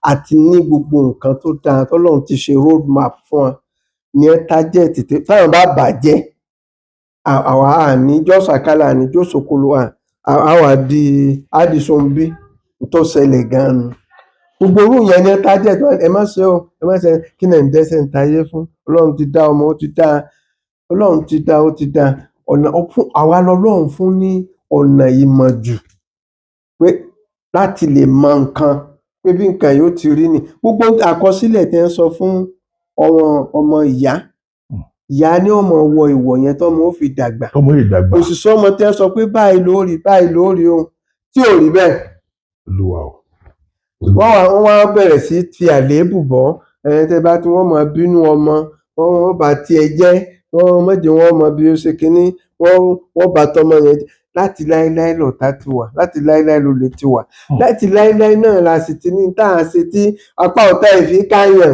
àti ní gbogbo nǹkan tó dáa tọ́lọ́run ti ṣe road map fún wa ní tájẹ́ẹ̀tì táwọn bá bàjẹ́ àwa àníjọ́ sàkálà àníjọ́ sòkòlò àwa di àdìsọ́nbí tó ṣẹlẹ̀ gan-an gbogbo orú yẹn ní tájẹ́ẹ̀tì ẹ má ṣe o ẹ má ṣe kí náà ń dẹ́sẹ̀ ń tayé fún ọlọ́run ti dá ọmọ ó ti dá ọlọ́run ti dá ó ti dá ọ̀nà àwa lọ́lọ́run fún ní ọ̀nà ìmọ̀ jù pé láti lè mọ nǹkan pé bí nǹkan yóò ti rí ni gbogbo àkọsílẹ̀ tẹ́ ń sọ fún ọmọ ìyá ìyá ni ó máa wọ ìwọ̀ yẹn tọ́mọ ó fi dàgbà. tọmọ yìí dàgbà. òṣìṣẹ́ ọmọ tí wọ́n sọ pé báyìí ló rí o tí ò rí bẹ́ẹ̀. Olúwa o. wọ́n wá bẹ̀rẹ̀ sí fi àléébù bọ́ tẹ́ bá tí wọ́n máa bínú ọmọ wọ́n bá tiẹ̀ jẹ́ wọ́n má jẹ́ wọ́n mọ bí ó ṣe kínní wọ́n bá tọmọ yẹn jẹ́. Láti láéláé lọ̀tá ti wà, láti láéláé lolè ti wà, láti láéláé náà la sì ti ní tá à ń ṣe tí apá ọ̀tá ẹ̀ fi káyàn.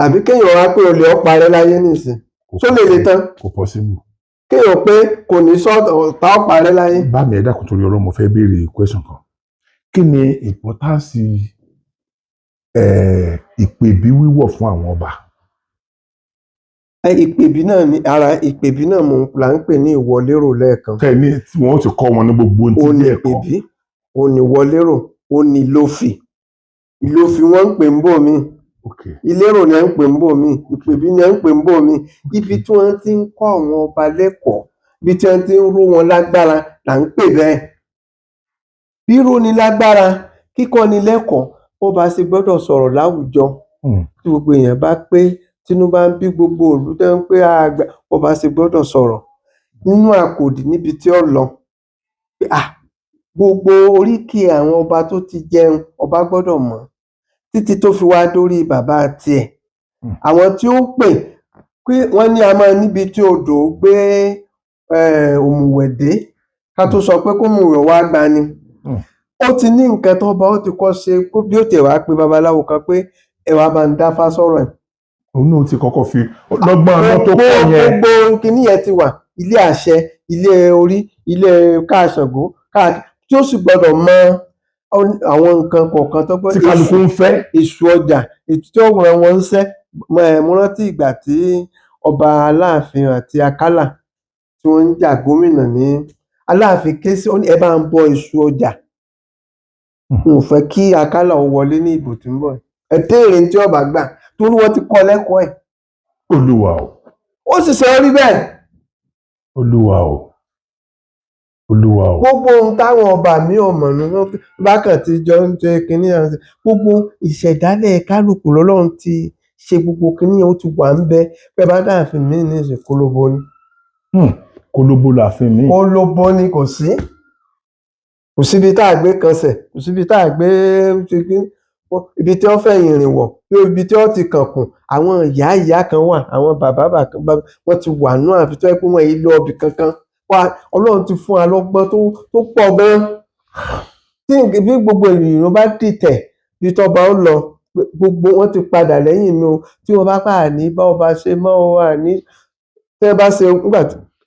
àbí kéèyàn wá pé olè ó parẹ́ láyé nìsín tó lè tán. Kò possible. kéèyàn pé kò ní sọ ọ̀tá ó parẹ́ láyé. Bá mi ẹ dákun torí Ọlọ́run mo fẹ́ béèrè question kan. Kí ni importance ìpèbí wíwọ̀ fún àwọn ọba? ìpèbí náà ni ara ìpèbí náà là ń pè ní ìwọlérò lẹ́ẹ̀kan. Tẹ́ ní tí wọ́n ti kọ́ wọn ní gbogbo ohun tí ilé ẹ̀kọ́. ó ní ìpèbí ó ní ìwọlérò ó ní ìlòfì wọ́n ń pè ń bò mí. ìlérò ni à ń pè ń bò mí, ìpèbí ni à ń pè ń bò mí. ibi tí wọ́n ti ń kọ́ àwọn ọba lẹ́kọ̀ọ́, ibi tí wọ́n ti ń ró wọn lágbára là ń pè bẹ́ẹ̀. ríró ni lágbára, kíkọ́ ni lẹ́kọ̀ọ́, ó bá ṣe gbọ́dọ̀ sọ̀rọ̀ láwùjọ. tí gbogbo èèyàn bá pé tínú bá ń bí gbogbo òlú tó ń pé àgbà, ó bá ṣe gbọ́dọ̀ sọ̀rọ̀ nínú àkòdì níbi tí ó lọ. gbogbo oríkì àwọn ọba tó ti jẹun ọba gbọ́dọ̀ mọ̀ títí tó fi wá dórí bàbá tiẹ̀. àwọn tí ó pè pé wọ́n ní a máa níbi tí odò gbé òmùwẹ̀ dé ká tó sọ pé kómùwẹ̀ wá gbani. ó ti ní nǹkan tó bá ó ti kọ́ ṣe bí ó tẹ̀ wá pé babaláwo kan pé ẹ wá bá ń dáfá sọ̀rọ̀ ẹ̀. òun náà ti kọ́kọ́ fi lọ́gbọ́n ọmọ tó kọ́ yẹn. gbogbo kinní yẹn ti wà, ilé àṣẹ, ilé orí, ilé káàṣọ̀gbó tí ó sì gbọ́dọ̀ mọ àwọn nǹkan kọ̀ọ̀kan tó gbọ́dọ̀. tí kálukú ń fẹ́. èṣù ọjà ètò tí ó ràn wọ́n ń ṣẹ́. mo rántí ìgbà tí ọba Aláàfin àti Akálà tí wọ́n ń jà gómìnà ní Aláàfin ké sí ẹ bá ń bọ èṣù ọjà. n ò fẹ́ kí Akálà ó wọlé ní ìbò tí ń bọ̀. ẹ téèrè tí ọba gbà torí wọ́n ti kọ́ lẹ́kọ̀ọ́ ẹ̀. Olúwa o. ó sì ṣe rí bẹ́ẹ̀. Olúwa o. Olúwa o. gbogbo ohun táwọn ọba mi ò mọ̀ nínú bákan tí jọ ń jẹ kínní àti gbogbo ìṣẹ̀dálẹ̀ kálukú lọ́lọ́run ti ṣe gbogbo kínní ó ti wà ń bẹ bẹ́ẹ̀ bá dáàfin mí ní ìṣe kólóbó ni. kólóbó làfin mi. kólóbó ni kò síbi tá a gbé kanṣẹ̀, kò síbi tá a gbé ibi tí wọ́n fẹ̀yìn rìn wọ̀ ibi tí wọ́n ti kànkùn. àwọn ìyá kan wà, àwọn bàbá wọ́n ti wà náà àfi tó yẹ pé wọ́n yìí lọ ibì kankan. Ọlọ́run ti fún wa lọ́gbọ́n tó pọ̀ gan. tí bí gbogbo ènìyàn bá dìtẹ̀ bí tọ́ba ó lọ gbogbo wọn ti padà lẹ́yìn mi o. tí wọ́n bá pàà ní bá ọba ṣe mọ́ ọ wà ní tẹ́ bá ṣe nígbà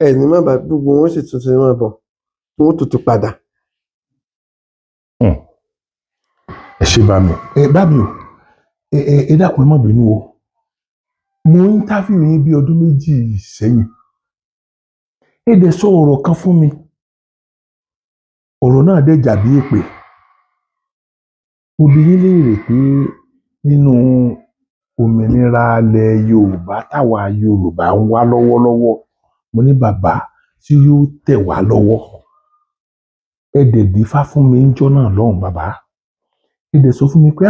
ẹ̀ní mọ́ bá gbogbo wọn sì tún ṣe mọ́ bọ̀ tí wọ́n tún ti padà. ẹ ṣe bá mi o ẹ dákun ẹ má bínú o. mo interview yín bí ọdún 2 sẹ́yìn. ẹ dẹ̀ sọ ọ̀rọ̀ kan fún mi. ọ̀rọ̀ náà dẹ̀ jà bí èpè. mo bi yín léèrè pé nínú òmìnira ilẹ̀ Yorùbá táwa Yorùbá ń wá lọ́wọ́lọ́wọ́ mo ní bàbá tí yóò tẹ̀ wá lọ́wọ́. ẹ dẹ̀ dífá fún mi níjọ́ náà lọ́hùn bàbá. ẹ dẹ̀ sọ fún mi pé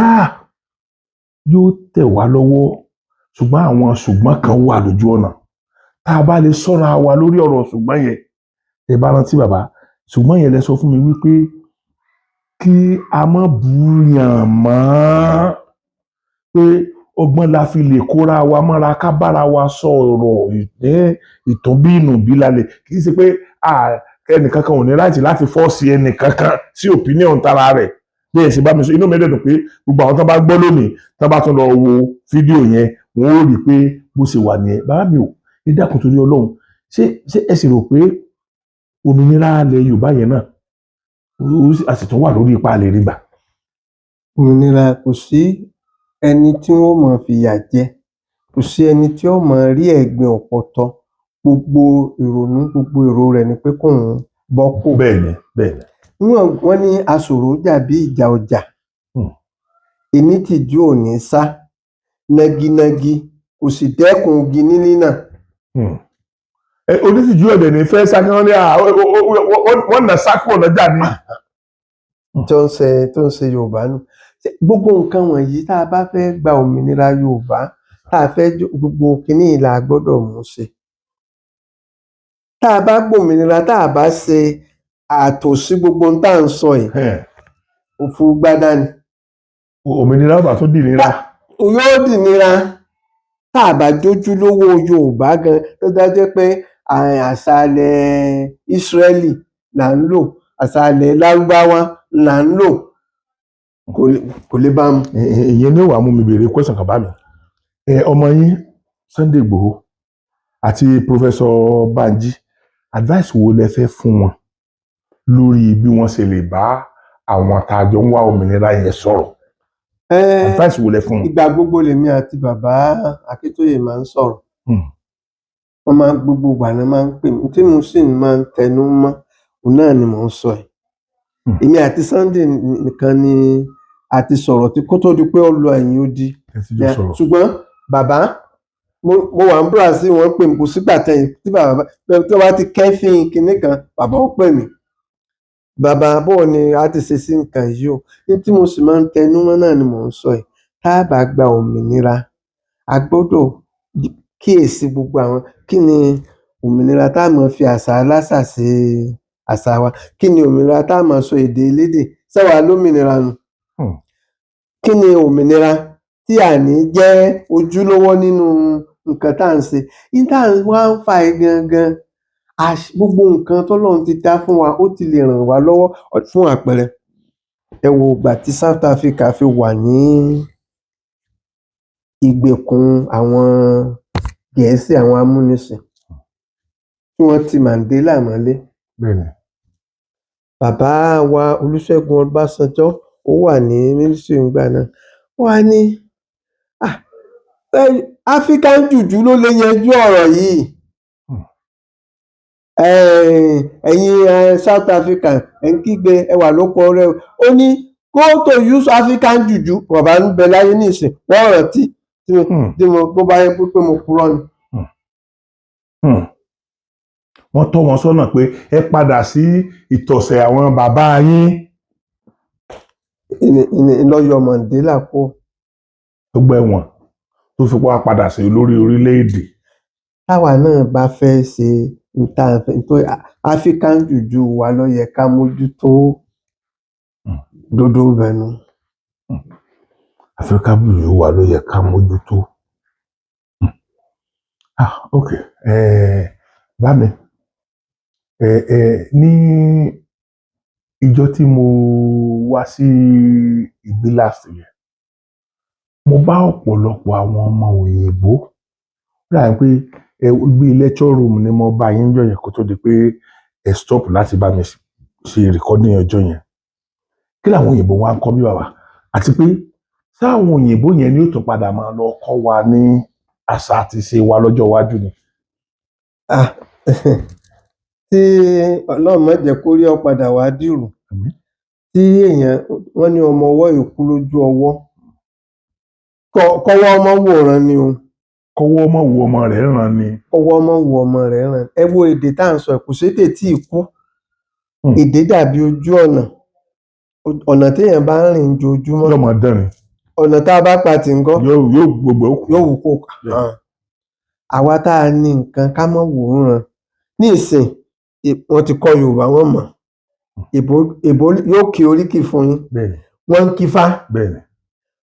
yóò tẹ̀ wá lọ́wọ́ ṣùgbọ́n àwọn ṣùgbọ́n kan wà lójú ọ̀nà. tá a bá lè ṣọ́ra wa lórí ọ̀rọ̀ ṣùgbọ́n yẹn ẹ bá rántí bàbá ṣùgbọ́n yẹn lẹ sọ fún mi wípé kí a má búyàn mọ́ pé ọgbọ́n la fi lè kóra wa mọ́ra ká bára wa sọ̀rọ̀ ìtọ́bí ìnùbí lálẹ́ kì í ṣe pé ẹnìkankan ò ní láti fọ́ọ̀sì ẹnìkankan sí opinion tara rẹ̀ bí ẹ ṣe bá mi sọ inú mi dẹ̀ dùn pé gbogbo àwọn tó bá gbọ́ lónìí tó bá tún lọ wo fídíò yẹn wọn ó rí i pé bó ṣe wà nìyẹn. bàbá mi ò ní dákun torí Ọlọ́run ṣé ẹ sì rò pé òmìnira ilẹ̀ Yorùbá yẹn náà a sì tún wà lórí ipa lè rí gbà. òmìnira kò sí ẹni tí wọ́n máa fìyà jẹ, kò sí ẹni tí ó máa rí ẹ̀gbin ọ̀pọ̀tọ́. gbogbo ìrònú gbogbo èrò rẹ̀ ni pé kóun bọ́ kò. bẹ́ẹ̀ni. wọ́n ní aṣòro jà bí ìjà ọjà. ẹni tìjú ò ní sá naginagi kò sì dẹ́kun igi níní náà. onítìjú ọ̀dẹ̀ ní fẹ́ sá kí wọ́n ní wọ́n nà sákò lọ́jà ni. tó ń ṣe Yorùbá nù. gbogbo nǹkan wọ̀nyí tá a bá fẹ́ gba òmìnira Yorùbá tá a fẹ́ gbogbo kinní yìí la gbọ́dọ̀ mú ṣe. Tá a bá gbòmìnira tá a bá ṣe ààtò sí gbogbo ohun tá à ń sọ yìí òfurufú ni. Òmìnira ọba tó dì nira. Yóò dì nira tá a bá jójúlówó Yorùbá gan tó dájú pé àṣàlẹ̀ Ísírẹ́lì là ń lò, àṣàlẹ̀ Lárúbáwá là ń lò, kò lè bá mu. Ìyẹn ní wàá mú mi béèrè question kan bá mi. Ọmọ yín Sunday Igboho àti Professor Banji, advice wo lẹ fẹ́ fún wọn lórí bí wọ́n ṣe lè bá àwọn tá a jọ ń wá òmìnira yẹn sọ̀rọ̀? Advice wo lẹ fún wọn? Ìgbà gbogbo lèmi àti bàbá Akíntóyè máa ń sọ̀rọ̀. Wọ́n máa ń gbogbo ìgbà náà máa ń pè mí tí mo sì máa ń tẹnu mọ́ òun náà ni mò ń sọ yìí. Èmi àti Sunday nìkan ni a ti sọ̀rọ̀ tí kó tó di pé ó lọ ẹ̀yìn odi. Ṣùgbọ́n bàbá mo wà ní Brazil, wọ́n pè mí kò sígbà tí bàbá tó bá ti kẹ́fín kinní kan bàbá ó pè mí. Bàbá bọ́ọ̀ ni a ti ṣe sí nǹkan yìí o. Ní tí mo sì máa ń tẹnu mọ́ náà ni mò ń sọ yìí. Tá a bá gba òmìnira a gbọ́dọ̀ kíyèsí gbogbo àwọn kí ni òmìnira tá a máa fi àṣà aláṣà ṣe àṣà wa, kí ni òmìnira tá a máa sọ èdè elédè ṣẹ́wà lómìnira nù. Kí ni òmìnira tí à ní jẹ́ ojúlówó nínú nǹkan tá à ń ṣe. Ní tá à ń wá ń fà gangan gbogbo nǹkan tọ́lọ́run ti dá fún wa ó ti lè ràn wá lọ́wọ́. Fún àpẹẹrẹ ẹ wo ìgbà tí South Africa fi wà ní ìgbèkùn àwọn Gẹ̀ẹ́sì, àwọn amúnisìn tí wọ́n ti Mandela mọ́lé. Bàbá wa Olúṣẹ́gun Ọbásanjọ́ ó wà ní mínísírì nígbà náà. Wọ́n á ní African jùjú ló lè yanjú ọ̀rọ̀ yìí. Ẹ̀yin South Africa ẹ̀ ń kígbe ẹ wà lóko ọrẹ́. Ó ní go to use African jùjú. Bàbá ń bẹ láyé nísìn wọ́n rántí tí mo bá yẹ pé mo purọ́ ni. Wọ́n tọ́ wọn sọ́nà pé ẹ padà sí ìtọ̀sẹ̀ àwọn bàbá yín. Ìlọ́yọ̀ Mandela kó. Tó gbẹ̀wọ̀n tó fi wá padà sí olórí orílẹ̀-èdè. Táwa náà bá fẹ́ ṣe African jùjú wa ló yẹ ká mójútó. Dodo bẹnu. African jùjú wa ló yẹ ká mójútó. Ok. Bá mi. Ní ìjọ tí mo wá sí ìgbélàsì yẹn, mo bá ọ̀pọ̀lọpọ̀ àwọn ọmọ òyìnbó. Láì pé ibi lecture room ni mo bá yín jọ yẹn kó tó di pé ẹ stop láti bá mi ṣe recording ọjọ́ yẹn. Kí làwọn òyìnbó wá ń kọ́ bí bàbá? Àti pé sáwọn òyìnbó yẹn ni ó tún padà máa lọ kọ́ wa ní àṣà àti ìṣe wa lọ́jọ́ iwájú ni. Tí Ọlọ́run má jẹ́ kó rí ọ padà wá dìrù. Tí èèyàn wọ́n ní ọmọ ọwọ́ ìkú lójú ọwọ́. Kọ́wọ́ ọmọ wòran ni o. Kọ́wọ́ ọmọ wo ọmọ rẹ̀ ràn ni. Kọ́wọ́ ọmọ wo ọmọ rẹ̀ ràn. Ẹ wo èdè tá à ń sọ kò sédè tí ì kú. Èdè dàbí ojú ọ̀nà téèyàn bá ń rìn ojoojúmọ́. Yóò máa dẹ́rìn. Ọ̀nà tá a bá pa tì ń gọ́. Yóò gbogbo òkú. Yóò wù kó kà. Àwa tá a ní nǹkan ká mọ́ wò ó ràn. Ní ìsìn wọ́n ti kọ́ Yorùbá wọ́n mọ̀. Èbó yóò kí oríkì fún yín. Wọ́n ń kífá.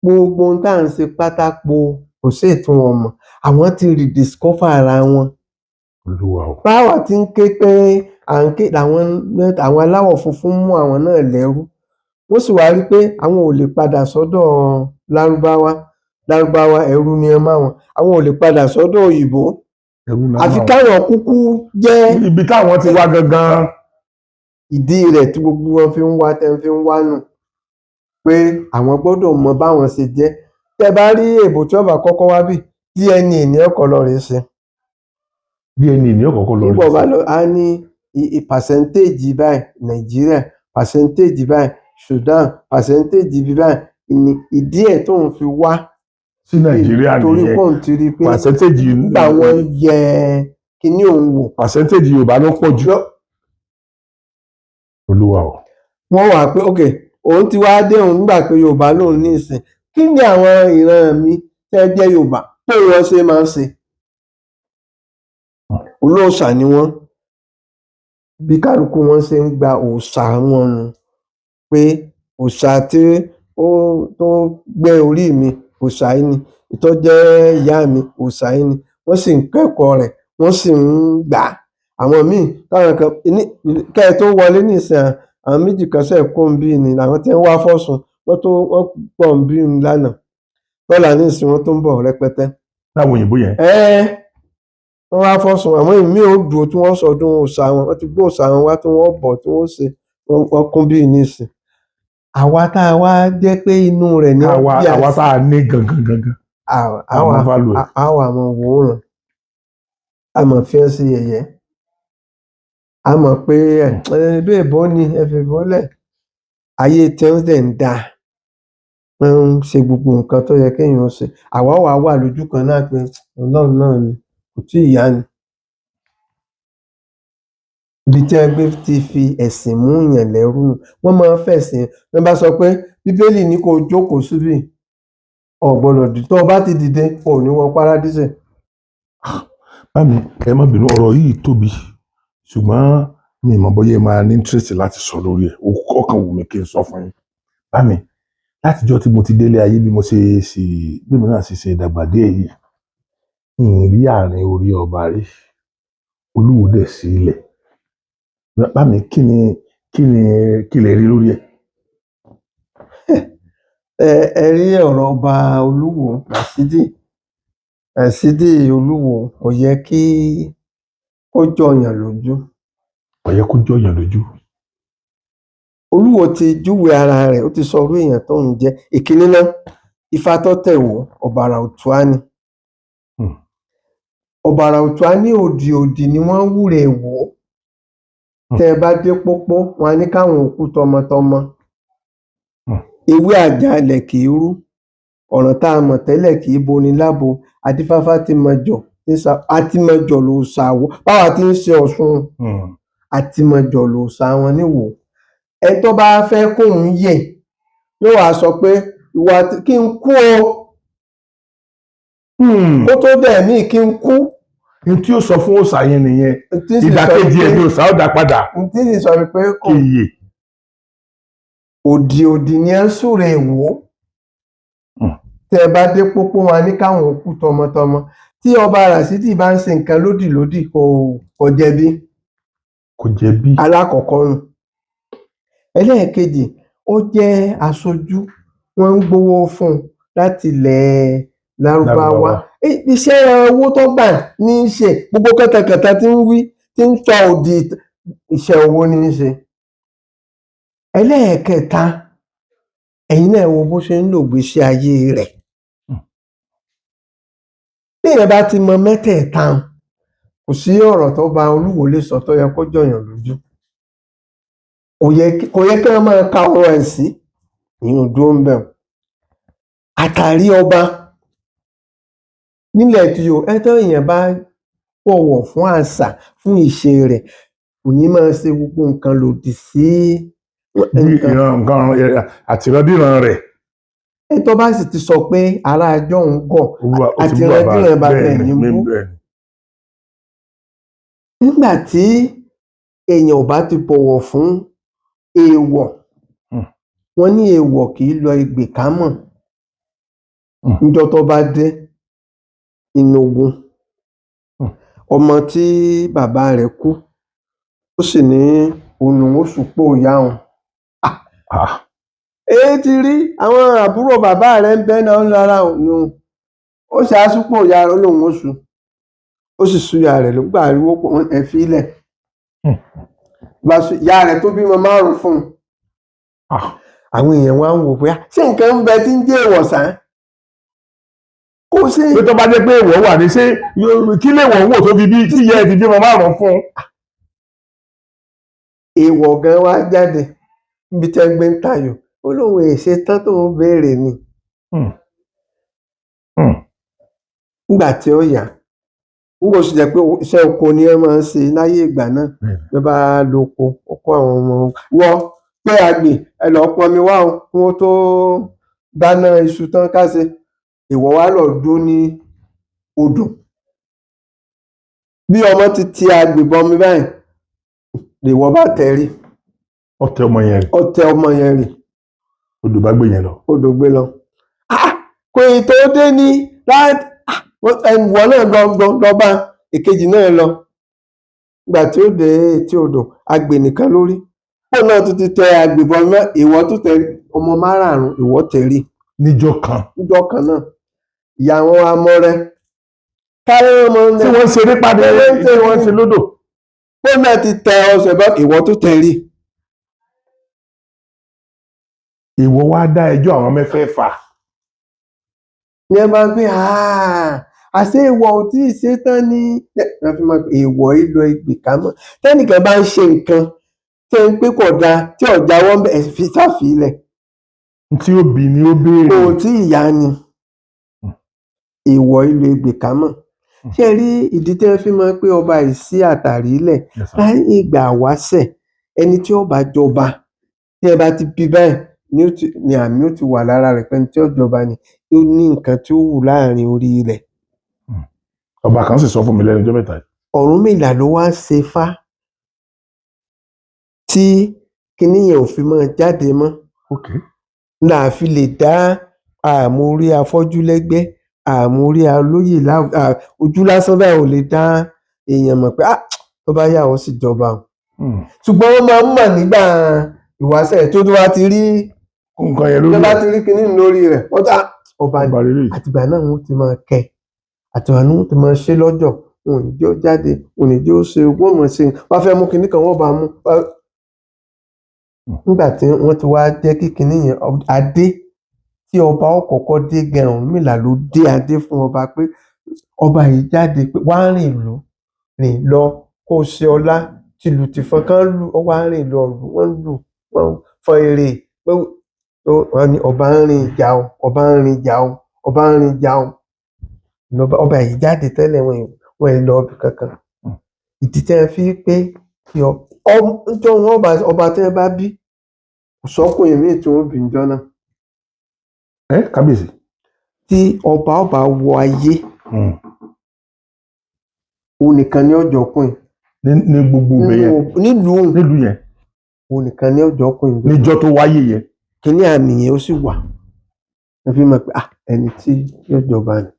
Gbogbo ohun tá à ń ṣe pátápó kò sí ètò wọn mọ̀. Àwọn ti rediscover ara wọn. Olúwa o. Báwa ti ń ké pé àwọn aláwọ̀ funfun mú àwọn náà lẹ́rú. Wọ́n sì wá rí pé àwọn ò lè padà sọ́dọ̀ Lárúbáwá ẹrú ni ẹ máa wọn. Àwọn ò lè padà sọ́dọ̀ òyìnbó. Àfi káwọn kúkú jẹ́. Ibi táwọn ti wá gangan. Ìdí rẹ̀ tí gbogbo wọn fi ń wá tẹ́ fi ń wá nù. Pé àwọn gbọ́dọ̀ mọ báwọn ṣe jẹ́. Tẹ́ bá rí èbó tí ó bá kọ́kọ́ wá bí DNA ní ọkọ̀ lọ rèé ṣe. DNA ní ọkọ̀ lọ rèé ṣe. Nígbà bá lọ á ní percentage báyìí Nàìjíríà, percentage báyìí Sudan, percentage báyìí ìdí ẹ̀ tó ń fi wá sí Nàìjíríà nìyẹn. torí pọ̀ ń tiri pé percentage nígbà wọn yẹ kíní òun wò. Percentage Yorùbá ló pọ̀ jù. Olúwa o. Wọ́n wà pé ok òun ti wá dé òun nígbà pé Yorùbá lòun ní ìsìn. Kí ni àwọn ìran mi tẹ́ jẹ́ Yorùbá tó wọn ṣe máa ń ṣe olóòṣà ni wọ́n bí kálukú wọn ṣe ń gba òòṣà wọn nu pé òòṣà tí tó gbé orí mi òòṣà yìí ni ìtọ́ jẹ́ ìyá mi òòṣà yìí ni wọ́n sì ń kẹ́kọ̀ọ́ rẹ̀ wọ́n sì ń gbà á àwọn míì táwọn kan kẹ́ ẹ tó wọlé nísìnyí àwọn méjì kan ṣe kó ń bí ni làwọn tí ń wá fọ́sùn wọ́n pọ̀ ń bí ni lánàá lọ́la nísìnyí wọ́n tó ń bọ̀ rẹpẹtẹ. láwọn òyìnbó yẹn. wọ́n wá fọ́sùn àwọn èmi ò dùn tí wọ́n sọdún òòṣà wọn wọ́n ti gbé òòṣà wọn wá tí wọ́n bọ̀ tí wọ́n ṣe wọ́n kún bí nísìn àwa tá a wá jẹ́ pé inú rẹ̀ ní àwa tá a ní gangan àwa àmọ́ wòóràn a mọ̀ fi ẹ́ sí yẹ̀yẹ́ a mọ̀ pé bí èbó ni ẹ fi bọ́lẹ̀ ayé tí wọ́n dẹ̀ ń da wọ́n ń ṣe gbogbo nǹkan tó yẹ kéèyàn ṣe àwa wà lójú kan náà pé ọlọ́run náà ni kò tí ì yá ni ibi tí wọ́n gbé ti fi ẹ̀sìn mú yàn lẹ́rú wọ́n máa ń fẹ̀sìn wọ́n bá sọ pé bíbélì ní kó jókòó síbì ò gbọ́dọ̀ dì tó o bá ti dìde ò ní wọ párádísè. Bámi ẹ má bínú ọ̀rọ̀ yìí tóbi ṣùgbọ́n mi ì mọ̀ bóyá ẹ máa ní interest láti sọ lórí ẹ̀ ọkàn wù mí kí n sọ fún yín. Bámi látijọ́ tí mo ti délé ayé bí mi náà ṣe dàgbà dé yìí n rí àárín orí ọba rí Olúwo dẹ̀ sí ilẹ̀ bámi kí lè rí lórí ẹ̀. ẹ rí ọ̀rọ̀ ọba Olúwo Ràṣídì Olúwo kò yẹ kí ó jọyàn lójú. Kò yẹ kó jọyàn lójú. Olúwo ti júwe ara rẹ̀ ó ti sọ orú èèyàn tó ń jẹ́ ìkíní náà Ifá tó tẹ̀ wọ́ ọ̀bàrà òtúá ni ọ̀bàrà òtúá ní òdì ni wọ́n wúre wò ó tẹ́ ẹ bá dé pópó wọn á ní káwọn òkú tọmọtọmọ ewé àjàalẹ̀ kì í rú ọ̀ràn tá a mọ̀ tẹ́lẹ̀ kì í boni lábo adífáfá ti mọjọ̀ ló ṣàwọ̀ báwa ti ń ṣe Ọ̀ṣun àtìmọ̀jọ̀ ló ṣà wọn níwò ẹ tó bá fẹ́ kóun yè yóò wá sọ pé ìwà kí n kú o kó tó bẹ̀ mí kí n kú. n tí ó sọ fún òòṣà yẹn nìyẹn ìdàkejì ẹ̀ ní òòṣà ó dá padà. n tí sì sọ pé kì í yè. òdì ni ẹ ń súre wò tẹ ẹ bá dé pópó wọn ní káwọn òkú tọmọtọmọ tí ọba Ràṣídì bá ń ṣe nǹkan lódìlódì kò jẹ̀bi. kò jẹ̀bi. alákọ̀ọ́kọ́ nù. ẹlẹ́ẹ̀kejì ó jẹ́ aṣojú wọ́n ń gbowó fún un láti ilẹ̀ Lárúbáwá iṣẹ́ owó tó gbà ní í ṣe gbogbo kẹtẹkẹtẹ tí ń wí tí ń tọ òdì iṣẹ́ owó ní í ṣe. ẹlẹ́ẹ̀kẹta ẹ̀yin náà wo bó ṣe ń lò gbèsè ayé rẹ̀ bí èèyàn bá ti mọ mẹ́tẹ̀ẹ̀ta kò sí ọ̀rọ̀ tó bá Olúwo lè sọ tó yẹ kó jọyàn lójú kò yẹ kí wọ́n máa ka ọ̀rọ̀ ẹ̀ sí ìyẹn dúró ń bẹ̀. àtàrí ọba nílẹ̀ tí ẹ tó èèyàn bá bọ̀wọ̀ fún àṣà fún ìṣe rẹ̀ kò ní máa ṣe gbogbo nǹkan lòdì sí nǹkan àtìrandíran rẹ̀. ẹ tó bá sì ti sọ pé ará ajọ́ ń gọ̀ àtìrandíran bá bẹ̀ ní mú. nígbà tí èèyàn ò bá ti bọ̀wọ̀ fún èèwọ̀ wọ́n ní èèwọ̀ kì í lọ egbè kámọ̀ níjọ́ tó bá dé inú ogun ọmọ tí bàbá rẹ̀ kú ó sì ní òun ó sùpò ìyá òun. èyí ti rí àwọn àbúrò bàbá rẹ̀ ń bẹ́ náà ń rárá òun ó ṣe àsùpò ìyá rẹ̀ lòun ó sùn ó sì súyà rẹ̀ ló gbà ariwo pọ̀ ẹ fi ilẹ̀ ìyá rẹ̀ tó bímọ 5 fún un. àwọn èèyàn wá ń wò pé ṣé nǹkan ń bẹ tí ń jẹ́ ìwọ̀sán kò sí. pé tó bá jẹ́ pé èèwọ̀ wà ní ṣé kí lè wọ̀ wò tó fi bí tí ìyá ẹ̀ ti bímọ 5 fún un. èèwọ̀ gan wá jáde níbi tí wọ́n gbé ń tayò ó lóun èsè tán tóun béèrè ni. nígbà tí ó yá nígbà sì jẹ́ pé iṣẹ́ oko ni ẹ máa ń ṣe láyé ìgbà náà ló bá lóko ó kó àwọn ọmọ wọ pé àgbè ẹ lọ́ọ́ pọnmi wá o kí wọ́n tó dáná iṣu tán ká ṣe ìwọ wá lọ dó ní odò bí ọmọ ti ti agbèbọn mi báyìí lèwọ bá tẹrí ọtẹ ọmọ yẹn rè ọtẹ ọmọ yẹn rì odò bá gbé yẹn lọ. odò gbé lọ kò ì tó dé ní ẹnìwọ náà lọba èkejì náà lọ ìgbà tí ó dé etí odò agbè nìkan lórí pọ̀ náà tún ti tẹ agbèbọn náà ìwọ tún tẹ ọmọ márààrún ìwọ tẹrí níjọ́ kan náà ìyá wọn amọrẹ káyọ̀ ọmọ náà tí wọ́n ṣe nípa ní tí wọ́n ṣe lódò. pọ̀ náà ti tẹ ọsẹ bá ìwọ tún tẹrí. ìwọ wá dá ẹjọ́ àwọn mẹ́fẹ̀ẹ̀fà. ní ẹ bá gbé àṣé ìwọ ò tí ì ṣe tán ní ẹ fi máa ìwọ ìlò ìgbì ká mọ tẹnìkan bá ń ṣe nǹkan tẹ ń pé kò dáa tí ọjà wọn bẹ fi ṣàfihàn tí ó bí ni ó béèrè. kò tí ì yá ni ìwọ ìlò ìgbì ká mọ ṣé rí ìdí tí wọn fi máa pé ọba yìí sí àtàrí ilẹ̀ láì ìgbà wáṣẹ̀ ẹni tí ó bá jọba tí ẹ bá ti bí báyìí ni àmì ó ti wà lára rẹ̀ pé ẹni tí ó jọba ni ó ní nǹkan tí ó wù láàrin orí rẹ̀. ọba kan sì sọ fún mi lẹ́nu ọjọ́ mẹ́ta yìí. Ọ̀rúnmìlà ló wá ṣe fá tí kinní yẹn ò fi máa jáde mọ́ là á fi lè dá àmórí afọ́jú lẹ́gbẹ́ àmórí alóyè ojú lásán báyìí ò lè dá èèyàn mọ̀ pé tó bá yà ó sì jọba o ṣùgbọ́n wọ́n máa ń mọ̀ nígbà ìwáṣẹ̀ tó wá ti rí nǹkan yẹn lórí tó bá ti rí kinní lórí rẹ̀ ọba àtìgbà náà wọ́n ti máa kẹ́ àtìgbà náà wọ́n ti máa ṣe lọ́jọ́ wọn ò ní jẹ́ ó jáde wọn ò ní jẹ́ ó ṣe wọ́n mọ̀ ṣe wọ́n fẹ́ mú kinní kan wọ́n bá mú nígbà tí wọ́n ti wá jẹ́ kí kinní yẹn adé tí ọba ọ̀kọ̀ọ̀kọ̀ dé gan Ọ̀rúnmìlà ló dé adé fún ọba pé ọba yìí jáde pé wá rìn lọ kó o ṣe ọlá tìlù tìfọn kan lù ọ wá rìn lọ wọ́n lù wọ́n fọ èrè pé wọ́n ní ọba ń rìn ìjà o ọba ń rìn ìjà o ọba ń rìn ìjà o ọba yìí jáde tẹ́lẹ̀ wọn ì lọ ibì kankan ìdí tí wọn fi pé kí ọjọ́ wọn ọba tí wọn bá bí kò sọ́kùnrin míì tí wọ́n bí níjọ́ náà. kábíyèsí. tí ọba wọ ayé òun nìkan ní ọjọ́ ọkùnrin. ní gbogbo ibẹ̀ yẹn nílùú yẹn. òun nìkan ní ọjọ́ ọkùnrin. níjọ́ tó wáyé yẹn. kíní àmì yẹn ó sì wà ẹ fi mọ̀ pé ẹni tí yóò jọba ni.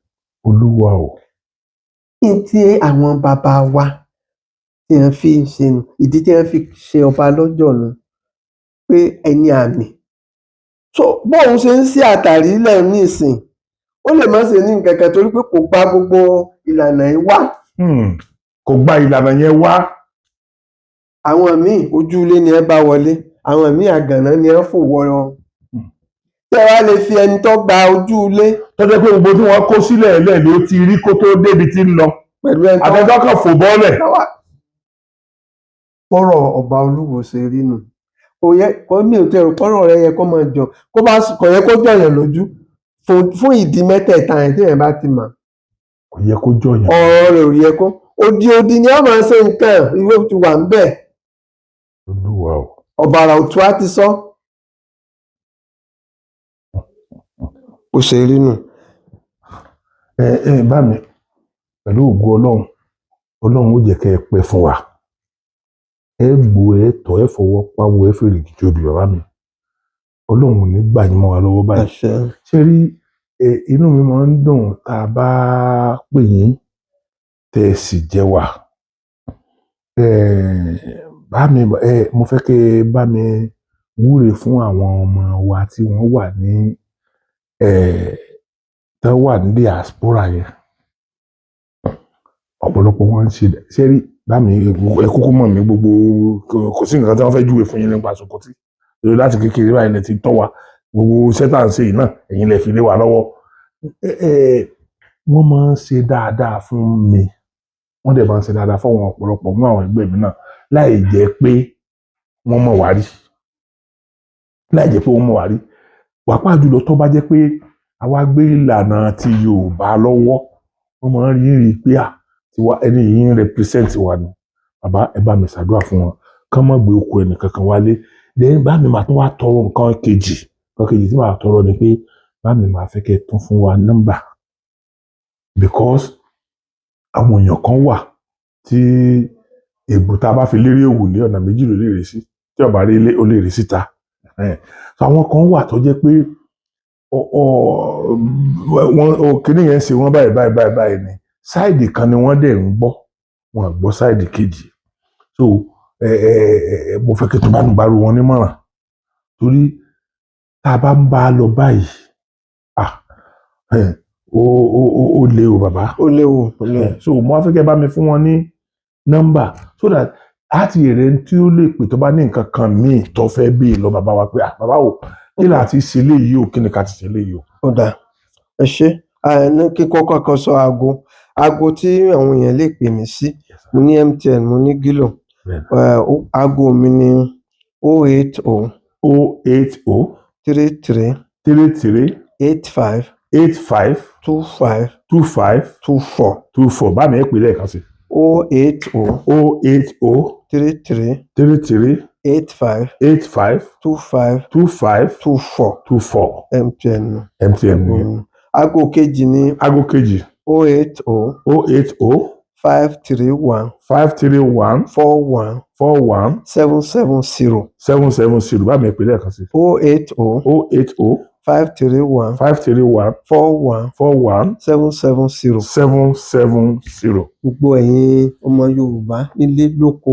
olúwa o. ní tí àwọn bàbá wa tí wọ́n fi ń ṣe nù ìdí tí wọ́n fi ṣe ọba lọ́jọ́ nù pé ẹni àmì so bóun ṣe ń ṣe àtàrí ilẹ̀ nísìn ó lè má ṣe ní nǹkan kan torí pé kò gba gbogbo ìlànà yìí wá. kò gba ìlànà yẹn wá. àwọn míì ojú ilé ni ẹ bá wọlé àwọn míì àgànná ni ẹ fò wọ wọn. tẹ́ wá lè fi ẹni tó gba ojú ilé. tó jẹ́ pé gbogbo tí wọ́n kó sílẹ̀ ẹ̀lẹ́ ló ti rí kó tó débi tí ń lọ. pẹ̀lú ẹni tó àtẹ̀jọ́ kan fò bọ́ọ̀lẹ̀. kọ́rọ̀ ọba Olúwo ṣe rí nù kò yẹ kó mi ò tẹ̀rù kọ́rọ̀ rẹ yẹ kó máa jọ kò yẹ kó jọyàn lójú fún ìdí mẹ́tẹ̀ẹ̀ta yẹn tí èèyàn bá ti mọ̀. kò yẹ kó jọyàn. ọ̀rọ̀ rẹ̀ ò yẹ kó odi ni wọ́n máa ṣe nǹkan ìwé ti wà ń bẹ̀. Olúwa o. ọ̀bàrà òtún á ti sọ. kò ṣe rí nù. bá mi pẹ̀lú ògo Ọlọ́run ó jẹ́ kẹ́ ẹ pẹ́ fún wa. ẹ gbó ẹ tọ́ ẹ fọwọ́ pawọ́ ẹ fèrè jíjọbi bàbá mi Ọlọ́run ò ní gbà yín mọ́ wa lọ́wọ́ báyìí. ṣé rí inú mi máa ń dùn tá a bá pè yín tẹ́ ẹ sì jẹ́ wà. bá mi mo fẹ́ kẹ́ ẹ bá mi wúre fún àwọn ọmọ wa tí wọ́n wà ní tán wà ní diaspora yẹn. ọ̀pọ̀lọpọ̀ wọn ń ṣe rí bámi ẹ kúkú mọ̀ mí gbogbo kò sí nǹkan tí wọ́n fẹ́ júwe fún yín nípa Sokoti lórí láti kékeré báyìí lẹ ti tọ́ wa gbogbo iṣẹ́ tá à ń ṣe yìí náà ẹ̀yin lẹ fi lé wa lọ́wọ́. wọ́n máa ń ṣe dáadáa fún mi wọ́n dẹ̀ máa ń ṣe dáadáa fún àwọn ọ̀pọ̀lọpọ̀ mú àwọn ẹgbẹ́ mi náà láì jẹ́ pé wọ́n mọ̀ wá rí pàápàá jùlọ tó bá jẹ́ pé àwa gbé ìlànà ti Yorùbá lọ́wọ́ wọ́n máa ń rí pé tiwa ẹni yìí ń represent wa ni bàbá ẹ bá mi ṣàdúrà fún wọn kán má gbé okùn ẹnì kankan wálé lẹ́yìn bá mi máa tún wá tọrọ nǹkan kejì tí màá tọrọ ni pé bá mi máa fẹ́ kẹ́ tún fún wa nọ́mbà because àwọn èèyàn kan wà tí ègbò tá a bá fi lérí òwúlé ọ̀nà méjì ló lè rí sí tí ọba rí ilé ó lè rí síta. Àwọn kan wà tó jẹ́ pé kíní yẹn ṣe wọ́n báyìí ni sáìdì kan ni wọ́n dẹ̀ ń gbọ́ wọn à gbọ́ sáìdì kejì. So mo fẹ́ kí tó bá ń gbárù wọn nímọ̀ràn torí tá a bá ń bá a lọ báyìí ó lé o bàbá. ó léwu ó léwu. So mo wá fẹ́ kẹ́ bá mi fún wọn ní nọ́mbà so that láti èrè tí ó lè pè tó bá ní nǹkan kan míì tó fẹ́ bí lọ bàbá wa pé bàbá o kí ni àti ṣe léyìí o kí ni ká ti ṣe léyìí o. ó dáa ẹ ṣé ní kíkọ́ kọ́kọ́ sọ aago tí àwọn èèyàn lè pè mí sí mo ní MTN mo ní Glo aago mi ní 080 33 85 25 24 bá mi ẹ pè lẹ́ẹ̀kan sí. 080 33 85 25 24 MTN ni. aago kejì ní 080 531 41 770 bá mi ẹ pè lẹ́ẹ̀kan sí. 080 531 41 770. gbogbo ẹ̀yin ọmọ Yorùbá nílé lóko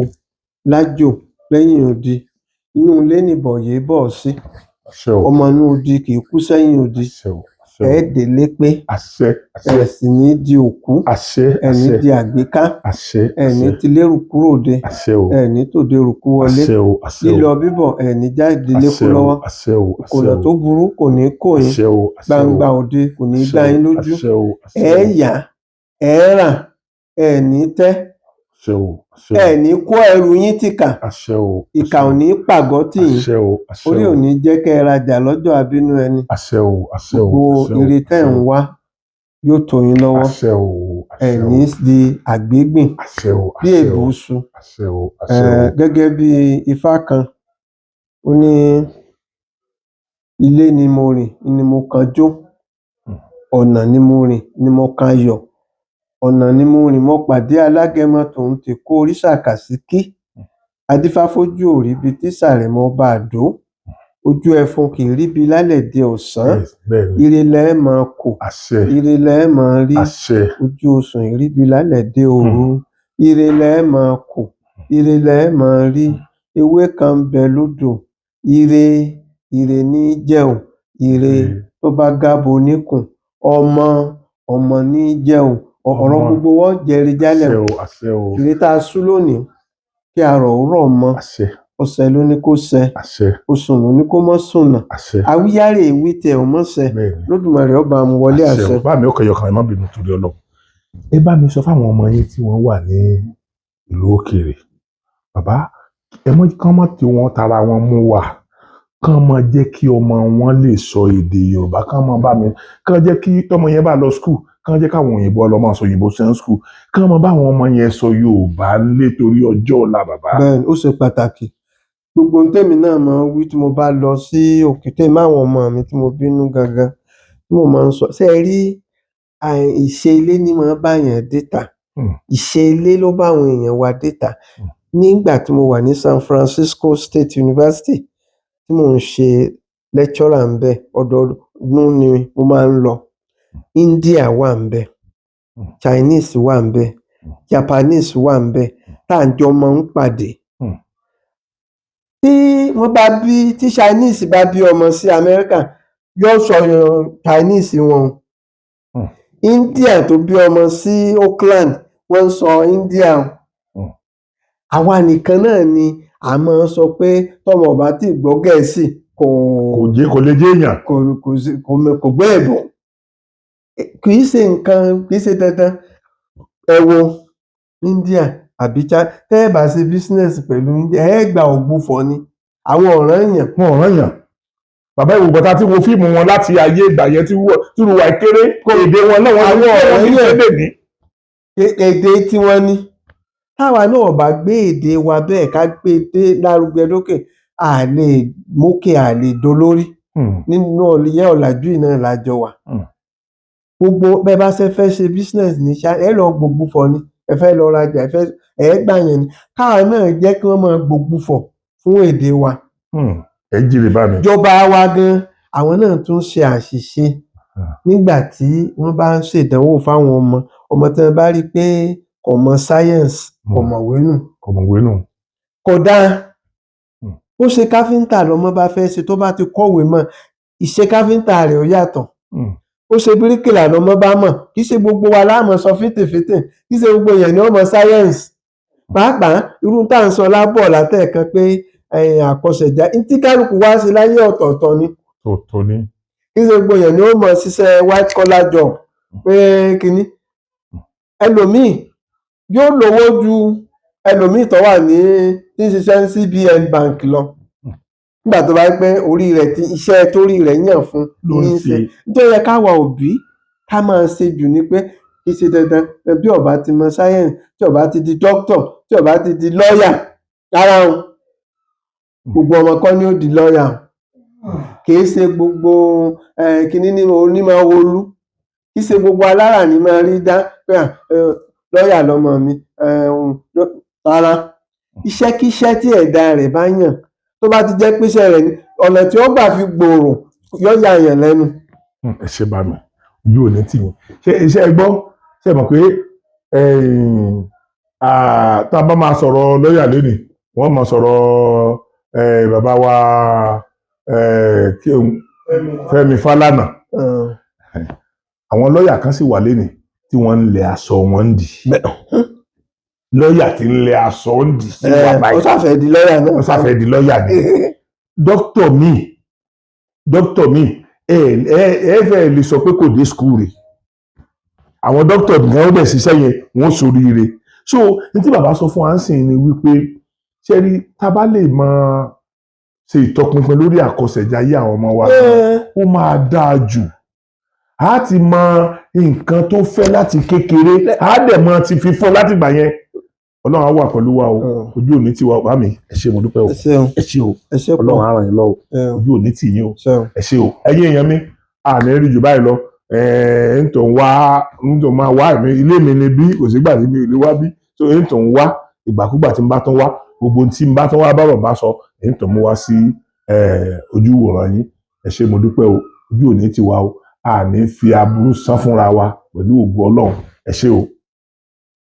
lájò lẹ́yìn odi inú ilé nìbọ̀yé bọ̀ sí ọmọ inú odi kì í kú sẹ́yìn odi ẹ délé pé ẹ sì ní di òkú ẹ ní di àgbéká ẹ ní ti lérù kúrò dé ẹ ní tòde rùkú wọlé lílọ bíbọ̀ ẹ ní jáde lékú lọ́wọ́ ìkòlà tó burú kò ní kò yín gbangba òde kò ní gbá yín lójú ẹ yá ẹ rà ẹ ní tẹ́ ẹ ní kó ẹrù yín tìkà ìkà ò ní pàgọ́ tì yín orí ò ní jẹ́ kẹ́ ẹ rajà lọ́jọ́ àbínú ẹni gbogbo ire tẹ́ ń wá yóò tó yín lọ́wọ́ ẹ ní di àgbégbìn bí èbùsù gẹ́gẹ́ bí ifá kan ó ní ilé ni mo rìn ni mo kan jó ọ̀nà ni mo rìn ni mo kan yọ̀ ọ̀nà ni mo rìn mo pàdé alágẹmọ tòun ti kó oríṣàkàsíkí adífáfójú ò ríbi tí sàrẹ̀mọ bá a dó ojú ẹfun kì í ríbi lálẹ̀dẹ ọ̀sán ire lẹ máa kò ire lẹ máa rí ojú osùn ìríbi lálẹ̀dẹ òru ire lẹ máa kò ire lẹ máa rí ewé kan ń bẹ lódò ire ní jẹun ire tó bá gábo níkùn ọmọ ní jẹun ọ̀rọ̀ gbogbo wọn jẹri jálẹ̀ ire tá a sú lónìí kí arọ̀ ó rọ̀ mọ́ ọ̀sẹ̀ ló ní kó ṣẹ osùn ló ní kó mọ́ sùnà àwíyáre ìwí tẹ ò mọ́ ṣẹ lódùmarè ọba mu wọlé àṣẹ. bá mi ó kẹyọ kan ẹ má bínú torí Ọlọ́run ẹ bá mi sọ fáwọn ọmọ yín tí wọ́n wà ní ìlú òkèèrè bàbá ẹ mọ kán mọ tí wọ́n tara wọn mú wà kán mọ jẹ́ kí ọmọ wọn lè sọ èdè Yorùbá kán jẹ́ kí tọmọ yẹn bá lọ skul kán jẹ́ káwọn òyìnbó ọlọmọ sọ òyìnbó sẹ́ń skul kán mọ báwọn ọmọ yẹn sọ Yorùbá lé torí ọjọ́ ọ̀la bàbá. bẹ́ẹ̀ni ó ṣe pàtàkì gbogbo tèmi náà máa ń wí tí mo bá lọ sí òkè tèmi àwọn ọmọ mi tí mo bínú gangan tí mo máa ń sọ ṣe rí ìṣe ilé ní máa bá yẹn déta ìṣe ilé ló bá àwọn èèyàn wa déta nígbà tí mo wà ní San Francisco State University tí mò ń ṣe lecturer ń bẹ ọdọọdún ni mo máa ń lọ India wà ń bẹ Chinese wà ń bẹ Japanese wà ń bẹ tá à ń jọ máa ń pàdé tí Chinese bá bí ọmọ sí America yóò sọ Chinese wọn India tó bí ọmọ sí Auckland wọ́n ń sọ India àwa nìkan náà ni a máa sọ pé tọmọ ọba tí gbọ́ Gẹ̀ẹ́sì kò lè jẹ́ èèyàn kò gbé ẹ̀bùn kì í ṣe dandan ẹ wo India àbí tẹ́ ẹ bá ṣe business pẹ̀lú India ẹ gba ògbufọ̀ ni àwọn ọ̀ranyàn. bàbá ìwòbọ̀tà tí wo fíìmù wọn láti ayé ìgbà yẹn tí wà kéré èdè wọn náà wọn ní èdè tiwọn ni táwa náà bá gbé èdè wa bẹ́ẹ̀ ká gbé dé lárugẹ lókè a lè mókè a lè dolórí nínú ìyẹn ọ̀làjú yìí náà lájọ wà gbogbo bẹ́ẹ̀ bá fẹ́ ṣe business ní ṣá ẹ lọ gbògbúfọ̀ ni ẹ fẹ́ lọ rajà ẹ gbà yẹn ni káwa náà jẹ́ kí wọ́n máa gbògbúfọ̀ fún èdè wa. ẹ jíire bá mi. ìjọba wa gan àwọn náà tún ṣe àṣìṣe nígbà tí wọ́n bá ń ṣèdánwò fáwọn ọmọ tí wọ́n bá rí i pé kò mọ science kò mọ̀wé nù. kò dáa bó ṣe káfíńtà lọmọ bá fẹ́ ṣe tó bá ti kọ́wé mọ́ ìṣe káfíńtà rẹ̀ ó yàtọ̀. ó ṣe bíríkìlà lọmọ bá mọ̀ kì í ṣe gbogbo wa láàmú sọ fìtìfìtì kì í ṣe gbogbo èèyàn ni ó mọ science. pàápàá irú tá à ń sọ lábọ̀ látẹ̀kan pé àkọsẹ̀já tí kálukú wá sí láyé ọ̀tọ̀ọ̀tọ̀ ni. kì í ṣe gbogbo èèyàn ni ó mọ ṣiṣẹ́ white collar job pé kínní. ẹlòmíì yóò lówó ju ẹlòmíì tó wà ní tí ń ṣiṣẹ́ ní CBN bank lọ nígbà tó bá pẹ́ orí rẹ̀ ti iṣẹ́ torí rẹ̀ yàn fún ló ń ṣe. nítorí yẹ káwa òbí ká máa ṣe jù ni pé kì í ṣe dandan bí ó bá ti mọ sáyẹ́ǹsì tí ó bá ti di dókítọ̀ tí ó bá ti di lọ́ọ̀yà rárá o gbogbo ọmọ kọ́ ni ó di lọ́ọ̀yà kì í ṣe gbogbo kínní ní onímọ̀ olú kì í ṣe gbogbo alára ní máa rí dá pé lọ́ọ̀yà lọmọ mi rárá iṣẹ́kíṣẹ́ tí ẹ̀dá rẹ̀ bá yàn tó bá ti jẹ́ pèsè rẹ̀ ní ọ̀nà tí ó gbà fi gbòòrò yóò yà yàn lẹ́nu. ẹ ṣe bá mi ojú ò ní tì mí ṣe iṣẹ́ gbọ́ ṣe mọ̀ pé tá a bá máa sọ̀rọ̀ lọ́ọ̀yà lónìí wọ́n máa sọ̀rọ̀ bàbá wa Fẹ́mi Fálànà àwọn lọ́ọ̀yà kan sì wà lónìí tí wọ́n ń lẹ aṣọ wọn ń dì lọ́ọ̀yà tí ń lẹ aṣọ ń dì sí wà báyìí ó ṣàfẹ́ di lọ́ọ̀yà náà ó ṣàfẹ́ di lọ́ọ̀yà ni dókítọ̀ míì ẹ fẹ́ lè sọ pé kò dé skul rẹ̀ àwọn dókítọ̀ nìkan ó bẹ̀ ṣiṣẹ́ yẹn wọ́n ṣoríire so ní tí bàbá sọ fún wa ń sìn ni wípé ṣé rí tá a bá lè máa ṣe ìtọpinpin lórí àkọsẹ̀jayé àwọn ọmọ wa ó máa dáa jù a ti mọ nǹkan tó fẹ́ láti kékeré a dẹ̀ mọ ti fi fún láti gbà yẹn ọlọ́run á wà pẹ̀lú wa o ojú òní ti wa bá mi ẹ ṣé mo dúpẹ́ o ẹ ṣé o ọlọ́run á ràn yín lọ́wọ́ ojú òní tì yín o ẹ ṣé o ẹ̀yin èèyàn mi àní rí jù báyìí lọ nítorí máa wá ilé mi ni bí kò sígbà tí mi ò lè wá bí so nítorí wá ìgbàkúgbà tí n bá tán wá gbogbo tí n bá tán wá bá bàbá sọ nítorí mo wá sí ojú ìwòran yín ẹ ṣé mo dúpẹ́ o ojú òní ti wa o àní fi aburú san fúnra wa pẹ̀lú ògo ọlọ́run ẹ ṣé o.